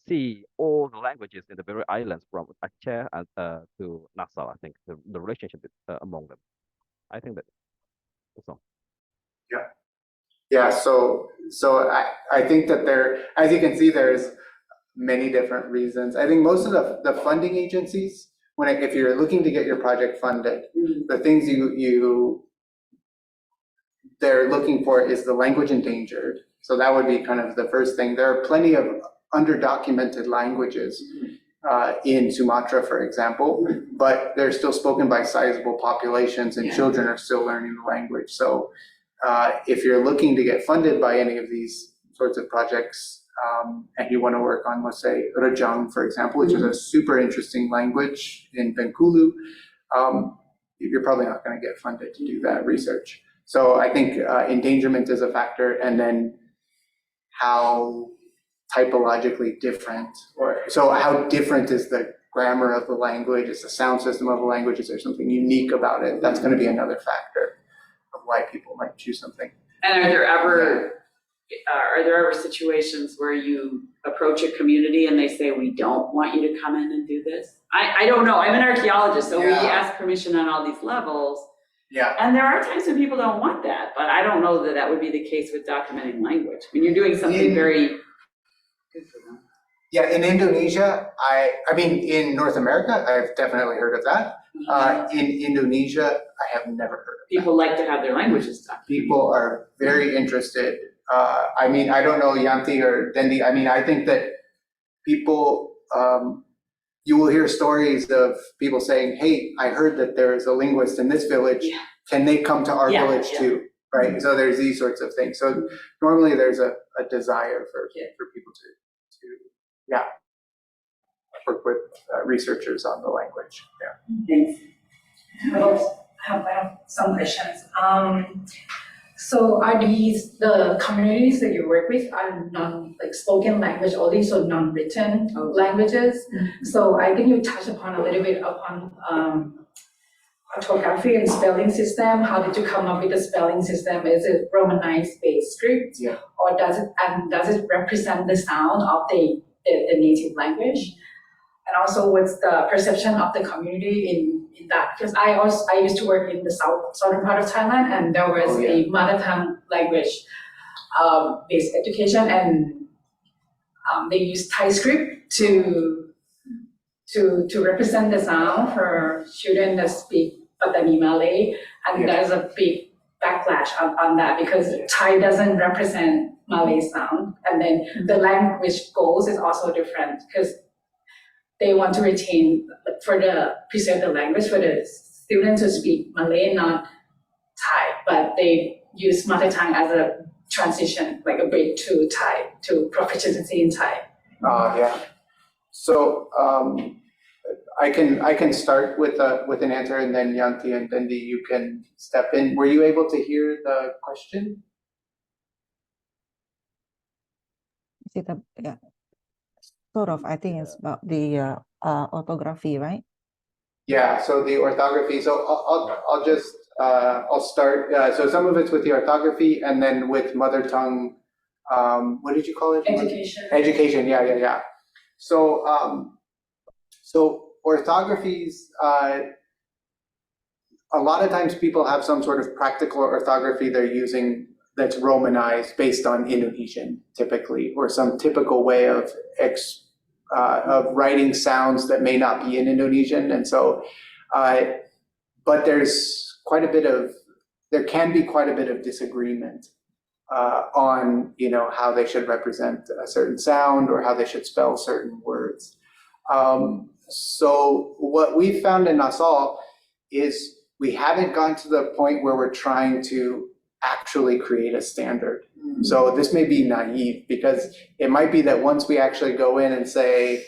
see all the languages in the very islands from Aceh and, to Nasal. I think the relationship among them. I think that's all. Yeah. Yeah. So I think that as you can see, there's many different reasons. I think most of the funding agencies, if you're looking to get your project funded, the things you they're looking for is the language endangered. So that would be kind of the first thing. There are plenty of underdocumented languages in Sumatra, for example, but they're still spoken by sizable populations and children are still learning the language. So if you're looking to get funded by any of these sorts of projects and you want to work on, let's say, Rajang, for example, which is a super interesting language in Bengkulu, you're probably not going to get funded to do that research. So I think endangerment is a factor, and then how typologically different, so how different is the grammar of the language, is the sound system of the language, is there something unique about it? That's going to be another factor of why people might choose something. And are there ever situations where you approach a community and they say, we don't want you to come in and do this? I don't know, I'm an archaeologist, so we ask permission on all these levels. Yeah. And there are times when people don't want that, but I don't know that that would be the case with documenting language. When you're doing something very good for them. Yeah, in Indonesia, I mean, in North America, I've definitely heard of that. In Indonesia, I have never heard of People like to have their languages documented. People are very interested. I mean, I don't know Yanti or Dendi. I mean, I think that people, you will hear stories of people saying, hey, I heard that there is a linguist in this village. Yeah. Can they come to our village too? Right? So there's these sorts of things. So normally there's a desire for people to work with researchers on the language. Yeah. Thanks. I have some questions. So are these the communities that you work with are like spoken language only, so non-written languages? So I think you touched upon a little bit upon orthography and spelling system. How did you come up with the spelling system? Is it Romanized based script? Yeah. Or does it represent the sound of the native language? And also, what's the perception of the community in that? Because I used to work in the southern part of Thailand, and there was a mother tongue language based education, and they use Thai script to represent the sound for children that speak Patani Malay, and there's a big backlash on that because Thai doesn't represent Malay sound, and then the language goals is also different because they want to preserve the language for the students to speak Malay, not Thai, but they use mother tongue as a transition, like a bridge to Thai, to proficiency in Thai. Yeah. So I can start with an answer, and then Yanti and Dendi, you can step in. Were you able to hear the question? Is it sort of, I think it's about the orthography, right? Yeah, so the orthography, so I'll just, I'll start, so some of it's with the orthography and then with mother tongue, what did you call it? Education. Education, yeah. So, so orthographies, a lot of times people have some sort of practical orthography they're using that's Romanized based on Indonesian typically, or some typical way of writing sounds that may not be in Indonesian. And so, but there can be quite a bit of disagreement on, how they should represent a certain sound or how they should spell certain words. So what we found in Nasal is we haven't gotten to the point where we're trying to actually create a standard. So this may be naive because it might be that once we actually go in and say,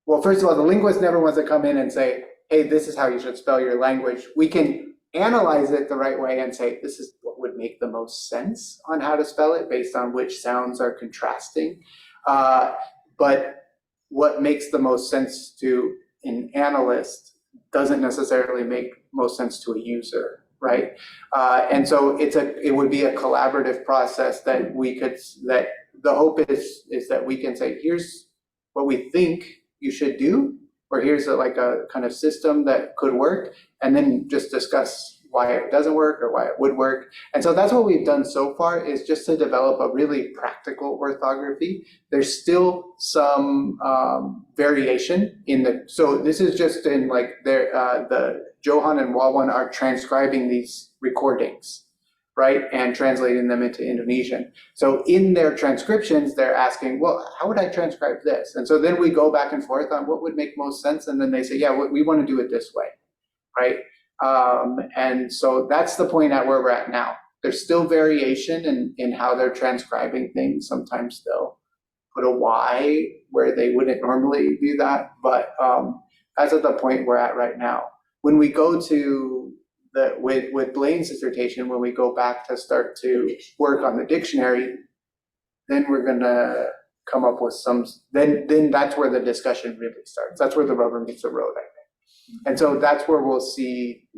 well, first of all, the linguist never wants to come in and say, hey, this is how you should spell your language. We can analyze it the right way and say, this is what would make the most sense on how to spell it based on which sounds are contrasting. But what makes the most sense to an analyst doesn't necessarily make most sense to a user. Right, and so it would be a collaborative process that that the hope is that we can say, here's what we think you should do, or here's a kind of system that could work, and then just discuss why it doesn't work or why it would work. And so that's what we've done so far, is just to develop a really practical orthography. There's still some variation so this is just in the Johan and Wawan are transcribing these recordings. right? And translating them into Indonesian. So in their transcriptions, they're asking, well, how would I transcribe this? And so then we go back and forth on what would make most sense. And then they say, yeah, we want to do it this way, right? And so that's the point at where we're at now. There's still variation in how they're transcribing things. Sometimes they'll put a Y where they wouldn't normally do that. But that's at the point we're at right now. When we go to with Blaine's dissertation, when we go back to start to work on the dictionary, then we're gonna come up with then that's where the discussion really starts. That's where the rubber meets the road, I think. And so that's where we'll see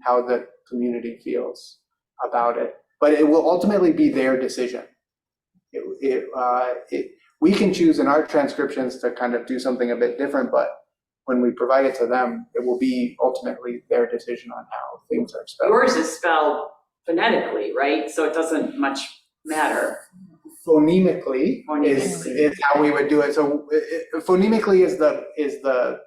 how the community feels about it. But it will ultimately be their decision. We can choose in our transcriptions to kind of do something a bit different, but when we provide it to them, it will be ultimately their decision on how things are spelled. Yours is spelled phonetically, right? So it doesn't much matter. Phonemically is how we would do it. So phonemically is the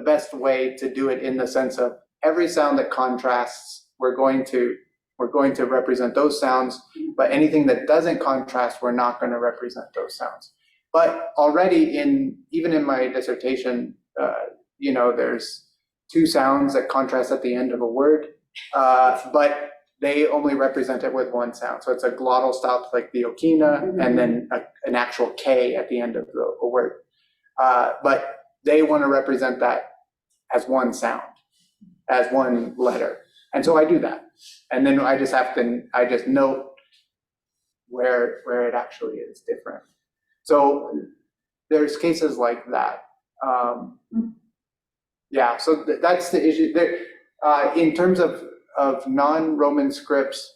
best way to do it, in the sense of every sound that contrasts, we're going to represent those sounds, but anything that doesn't contrast, we're not going to represent those sounds. But already even in my dissertation, there's two sounds that contrast at the end of a word, but they only represent it with one sound. So it's a glottal stop like the okina, and then an actual K at the end of a word. But they want to represent that as one sound, as one letter. And so I do that. And then I just note where it actually is different. So there's cases like that. Yeah, so that's the issue. There, in terms of non-Roman scripts,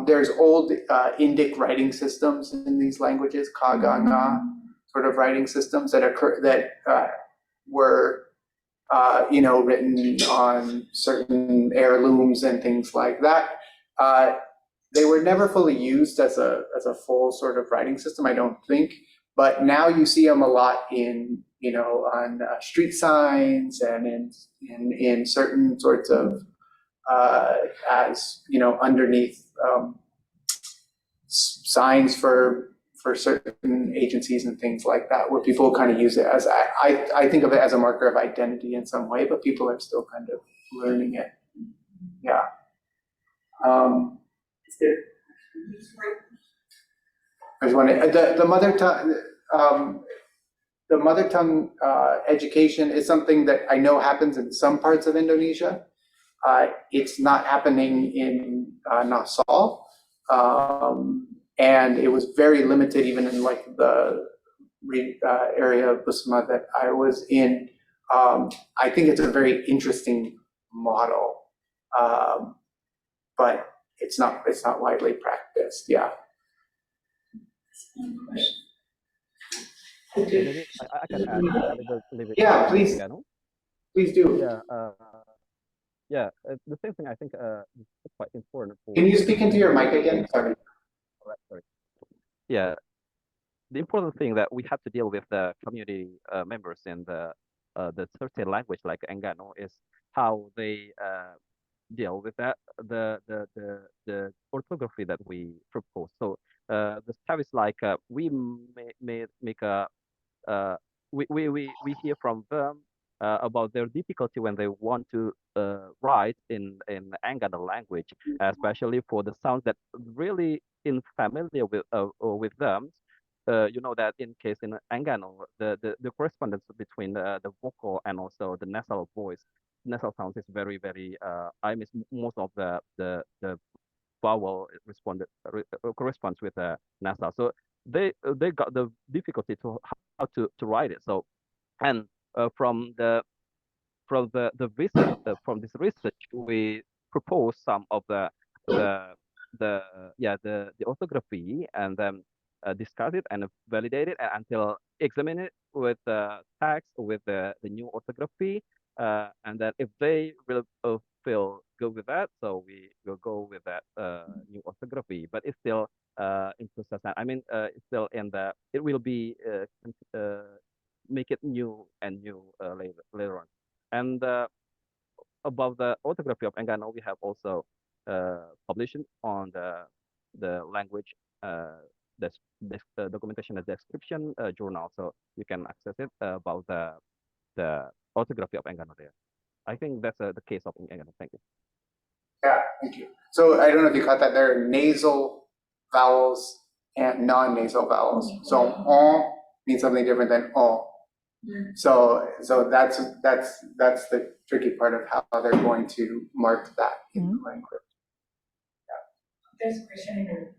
there's old Indic writing systems in these languages, Kagana sort of writing systems that were written on certain heirlooms and things like that. They were never fully used as a full sort of writing system, I don't think. But now you see them a lot on street signs and in certain sorts of underneath signs for certain agencies and things like that, where people kind of use it as, I think of it as a marker of identity in some way, but people are still kind of learning it. Yeah. There's one, the mother tongue, education is something that I know happens in some parts of Indonesia. It's not happening in Nasal. And it was very limited even in like the area of Busma that I was in. I think it's a very interesting model, but it's not widely practiced. Yeah. Maybe I can add a little bit. Yeah, please. Engano. Please do. The same thing I think is quite important. Can you speak into your mic again? Sorry. Sorry. Yeah, the important thing that we have to deal with the community members in the certain language like Engano is how they deal with that the orthography that we propose. So the stuff is like we may make a we hear from them about their difficulty when they want to write in Engano language, especially for the sounds that really unfamiliar with them. That in case in Engano, the correspondence between the vocal and also the nasal voice, nasal sounds is very, very, I miss most of the vowel corresponds with the nasal. So they got the difficulty to how to write it. So, and from the research from this research, we propose some of the orthography, and then discuss it and validate it until examine it with the text with the new orthography, and then if they will feel good with that, so we will go with that new orthography. But it's still in process. I mean, it's still in the. It will be make it new and new later on. And above the orthography of Engano, we have also publishing on the language documentation and description journal, so you can access it about the orthography of Enggano there. I think that's the case of Enggano. Thank you. Yeah, thank you. So I don't know if you caught that. There are nasal vowels and non-nasal vowels. So on means something different than on. So that's the tricky part of how they're going to mark that in the language. There's a question here.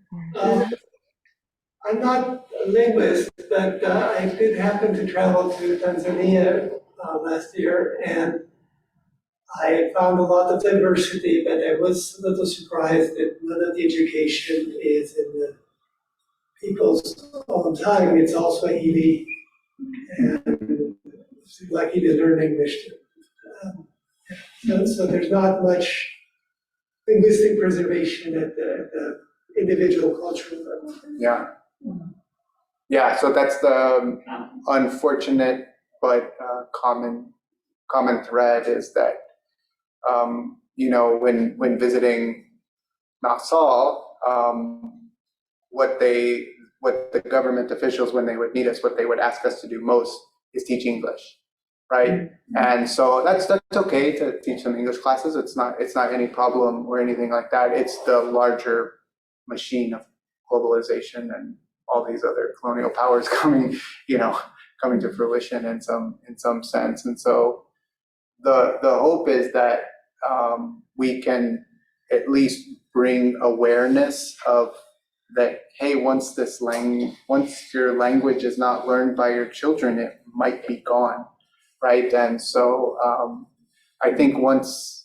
I'm not a linguist, but I did happen to travel to Tanzania last year, and I found a lot of diversity, but I was a little surprised that none of the education is in the people's own tongue. It's all Swahili, and it's lucky to learn English. So there's not much linguistic preservation at the individual cultural level. Yeah. Yeah, so that's the unfortunate but common thread is that when visiting Nasal, what the government officials, when they would meet us, what they would ask us to do most is teach English, right? And so that's okay to teach some English classes. It's not any problem or anything like that. It's the larger machine of globalization and all these other colonial powers coming to fruition in some sense. And so the hope is that we can at least bring awareness of that, hey, once your language is not learned by your children, it might be gone, right? And so I think what's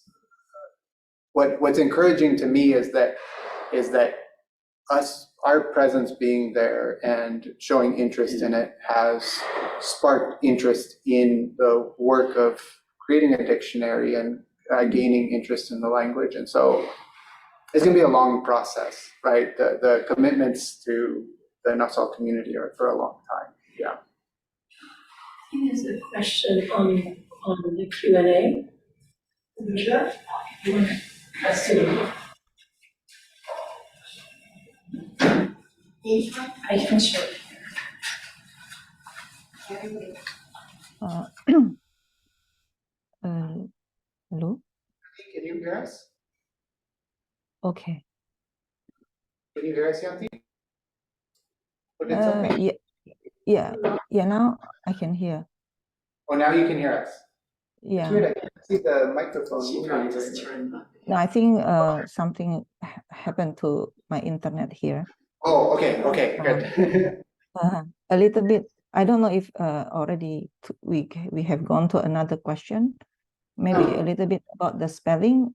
encouraging to me is that our presence being there and showing interest in it has sparked interest in the work of creating a dictionary and gaining interest in the language. And so it's going to be a long process, right? The commitments to the Nasal community are for a long time. Yeah. I think there's a question on the Q&A in the chat. I can show it. Hello? Can you hear us? Okay. Can you hear us, Yanti? Or did something? Yeah. Now I can hear. Oh, now you can hear us. Yeah. Weird, I can't see the microphone. She probably just turned up. No, I think something happened to my internet here. Oh, okay, good. A little bit. I don't know if already we have gone to another question. Maybe a little bit about the spelling,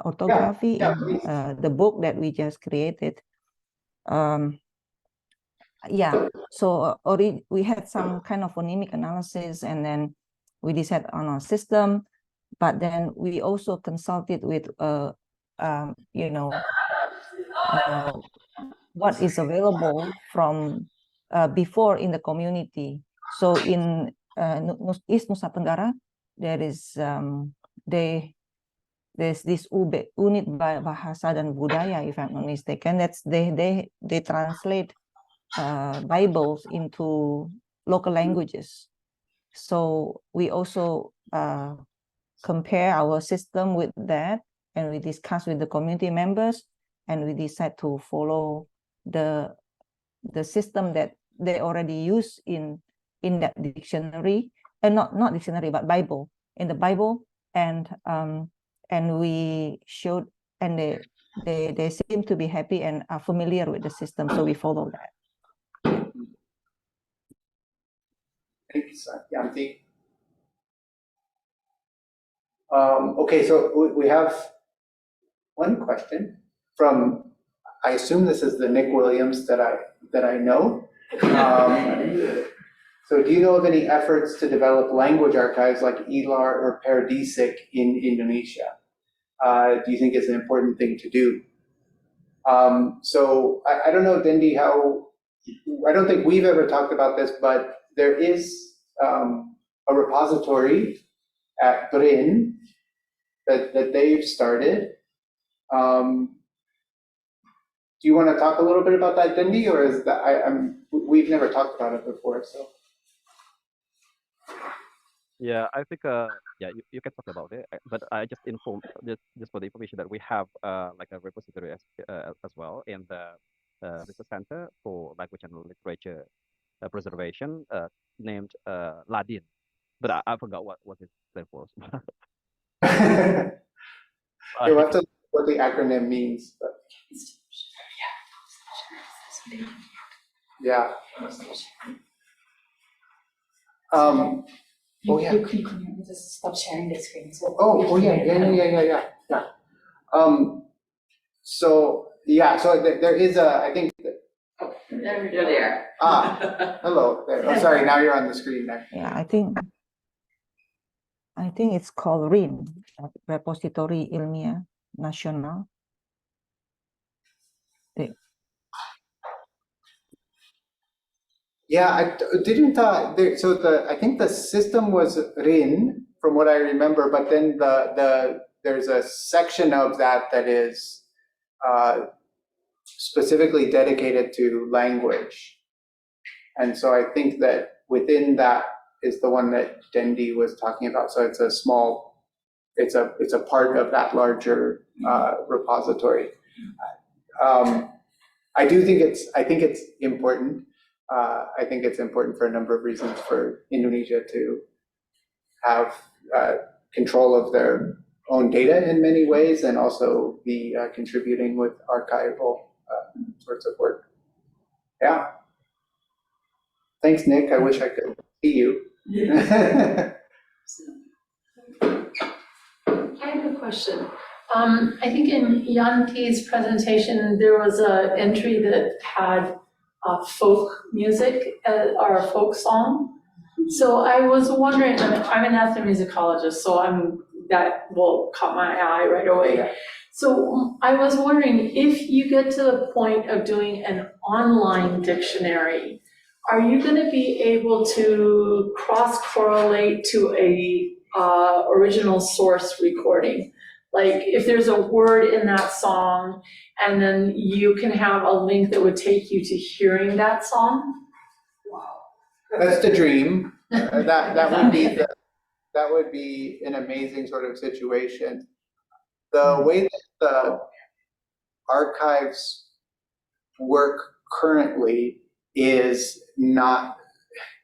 orthography in the book that we just created. So we had some kind of phonemic analysis, and then we decided on a system. But then we also consulted with what is available from before in the community. So in East Nusa Tenggara, there's this unit by Bahasa dan Budaya, if I'm not mistaken. That's they translate Bibles into local languages. So we also compare our system with that, and we discuss with the community members, and we decide to follow the system that they already use in that dictionary, and not dictionary but Bible, in the Bible, and we showed, and they seem to be happy and are familiar with the system, so we follow that. Thanks, Yanti. Okay, so we have one question from, I assume this is the Nick Williams that I know. So do you know of any efforts to develop language archives like ELAR or Paradisic in Indonesia? Do you think it's an important thing to do? So I don't know, Dendi, I don't think we've ever talked about this, but there is a repository at BRIN that they've started Do you want to talk a little bit about that, Dendi, or is that we've never talked about it before, so. Yeah, I think yeah, you can talk about it, but I just inform just for the information that we have like a repository as well in the research center for language and literature preservation named Ladin, but I forgot what it stands for. You'll have to look what the acronym means, but yeah. Oh yeah. You can just stop sharing the screen. So Yeah. So yeah, so there is I think. You're there. Hello there. Oh, sorry. Now you're on the screen there. Yeah, I think it's called RIN, Repository Ilmiah Nasional. Yeah, I didn't. I think the system was RIN, from what I remember, but then there's a section of that is specifically dedicated to language, and so I think that within that is the one that Dendi was talking about. So it's a small, it's a part of that larger repository. I think it's important. I think it's important for a number of reasons for Indonesia to have control of their own data in many ways, and also be contributing with archival sorts of work. Yeah. Thanks, Nick. I wish I could see you. I have a question. I think in Yanti's presentation, there was an entry that had folk music or a folk song. So I was wondering, I'm an ethnomusicologist, so that will caught my eye right away. Yeah. So I was wondering, if you get to the point of doing an online dictionary, are you going to be able to cross-correlate to a original source recording? Like if there's a word in that song, and then you can have a link that would take you to hearing that song? That's the dream. That would be an amazing sort of situation. The way that the archives work currently is not,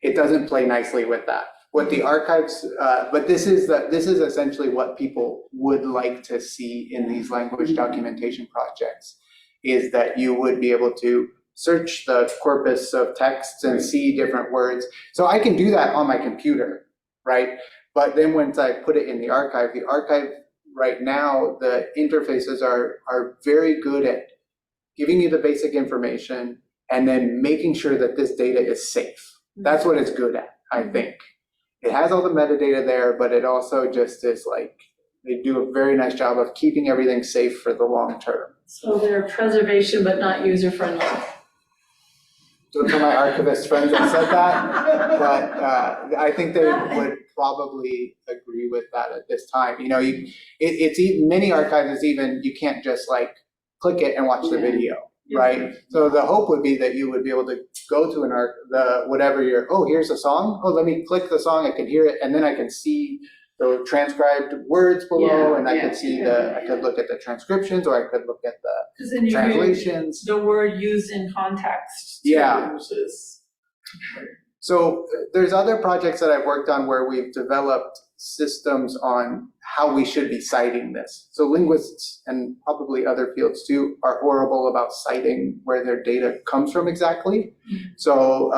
it doesn't play nicely with that. What the archives, but this is essentially what people would like to see in these language documentation projects, is that you would be able to search the corpus of texts and see different words. So I can do that on my computer, right? But then once I put it in the archive right now, the interfaces are very good at giving you the basic information and then making sure that this data is safe. That's what it's good at, I think. It has all the metadata there, but it also just is like, they do a very nice job of keeping everything safe for the long term. So they're preservation, but not user-friendly. Don't tell my archivist friends I said that, but I think they would probably agree with that at this time. You know, it's even, many archives even, you can't just like click it and watch the video, right? So the hope would be that you would be able to go to here's a song. Oh, let me click the song, I can hear it, and then I can see the transcribed words below, and I could see I could look at the transcriptions, or I could look at the translations. The word used in context. Yeah. So there's other projects that I've worked on where we've developed systems on how we should be citing this. So linguists, and probably other fields too, are horrible about citing where their data comes from exactly. So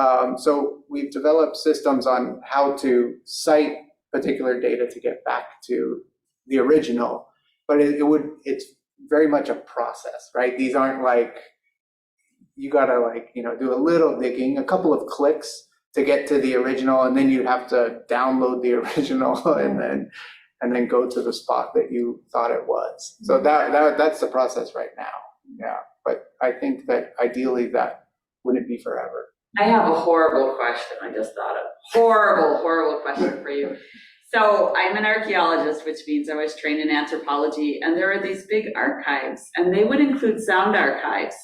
we've developed systems on how to cite particular data to get back to the original, but it's very much a process, right? These aren't like, you gotta like, do a little digging, a couple of clicks to get to the original, and then you'd have to download the original and then go to the spot that you thought it was. So that's the process right now. Yeah, but I think that ideally that wouldn't be forever. I have a horrible question I just thought of. Horrible question for you. So I'm an archaeologist, which means I was trained in anthropology, and there are these big archives, and they would include sound archives,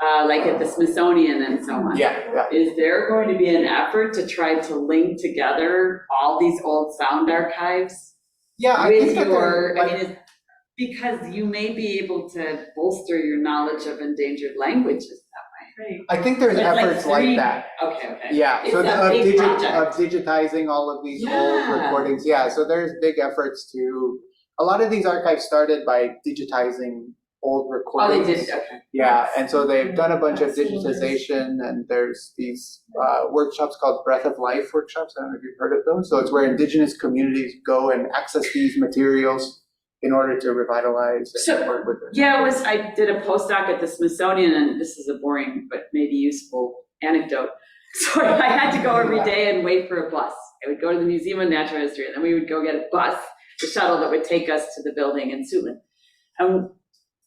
like at the Smithsonian and so on. Yeah. Is there going to be an effort to try to link together all these old sound archives? Yeah, I With think that your, they're, I mean, because you may be able to bolster your knowledge of endangered languages that way. I think there's It's like efforts like three- that. Okay. Yeah, It's so a big project. digitizing all of these old Yeah. recordings. Yeah, so there's big efforts to, a lot of these archives started by digitizing old Oh, recordings. they did, okay. Yeah, and so they've done a bunch of That's so nice. digitization, and there's these workshops called Breath of Life workshops. I don't know if you've heard of those. So it's where indigenous communities go and access these materials in order to revitalize and So, work with it. Yeah, I did a postdoc at the Smithsonian, and this is a boring but maybe useful anecdote. So I had to go every day and wait for a bus. I would go to the Museum of Natural History, and then we would go get a bus, the shuttle that would take us to the building in Suitland. And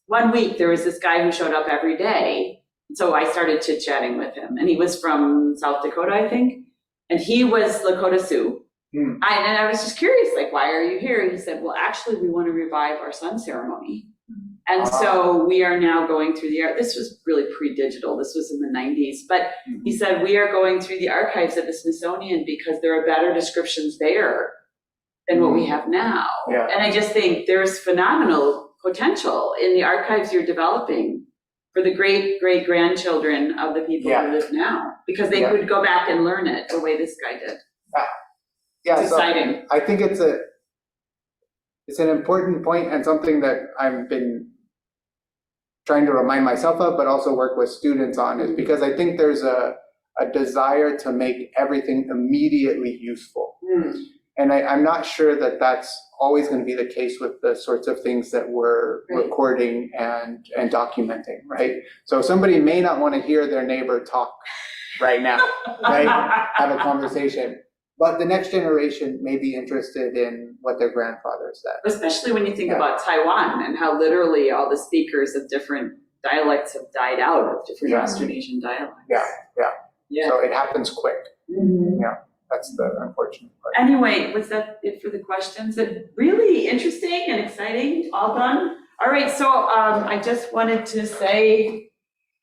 one week, there was this guy who showed up every day. So I started chit-chatting with him, and he was from South Dakota, I think, and he was Lakota Sioux. Hmm. And I was just curious, like, why are you here? And he said, well, actually, we want to revive our sun ceremony. And so we are now going through this was really pre-digital, this was in the 90s, but he said, we are going through the archives at the Smithsonian because there are better descriptions there than what we have now. Yeah. And I just think there's phenomenal potential in the archives you're developing for the great-great-grandchildren of the people Yeah. who live now, because they Yeah. could go back and learn it the way this guy did. Yeah, It's so exciting. I think it's an important point and something that I've been trying to remind myself of, but also work with students on, is because I think there's a desire to make everything immediately useful. And I'm not sure that that's always going to be the case with the sorts of things that we're Right. recording and documenting, right? So somebody may not want to hear their neighbor talk right now, right? Have a conversation. But the next generation may be interested in what their grandfather said. Especially when you think Yeah. about Taiwan and how literally all the speakers of different dialects have died out of different Yeah. Austronesian dialects. Yeah. Yeah. So it happens quick. Mhm. That's the unfortunate part. Anyway, was that it for the questions? Really interesting and exciting, all done. All right, so I just wanted to say,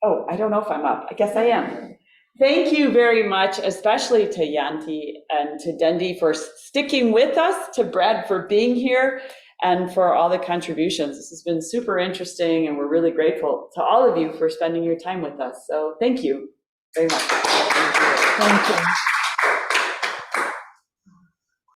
oh, I don't know if I'm up. I guess I am. Thank you very much, especially to Yanti and to Dendi for sticking with us, to Brad for being here, and for all the contributions. This has been super interesting, and we're really grateful to all of you for spending your time with us. So thank you very much. Thank you.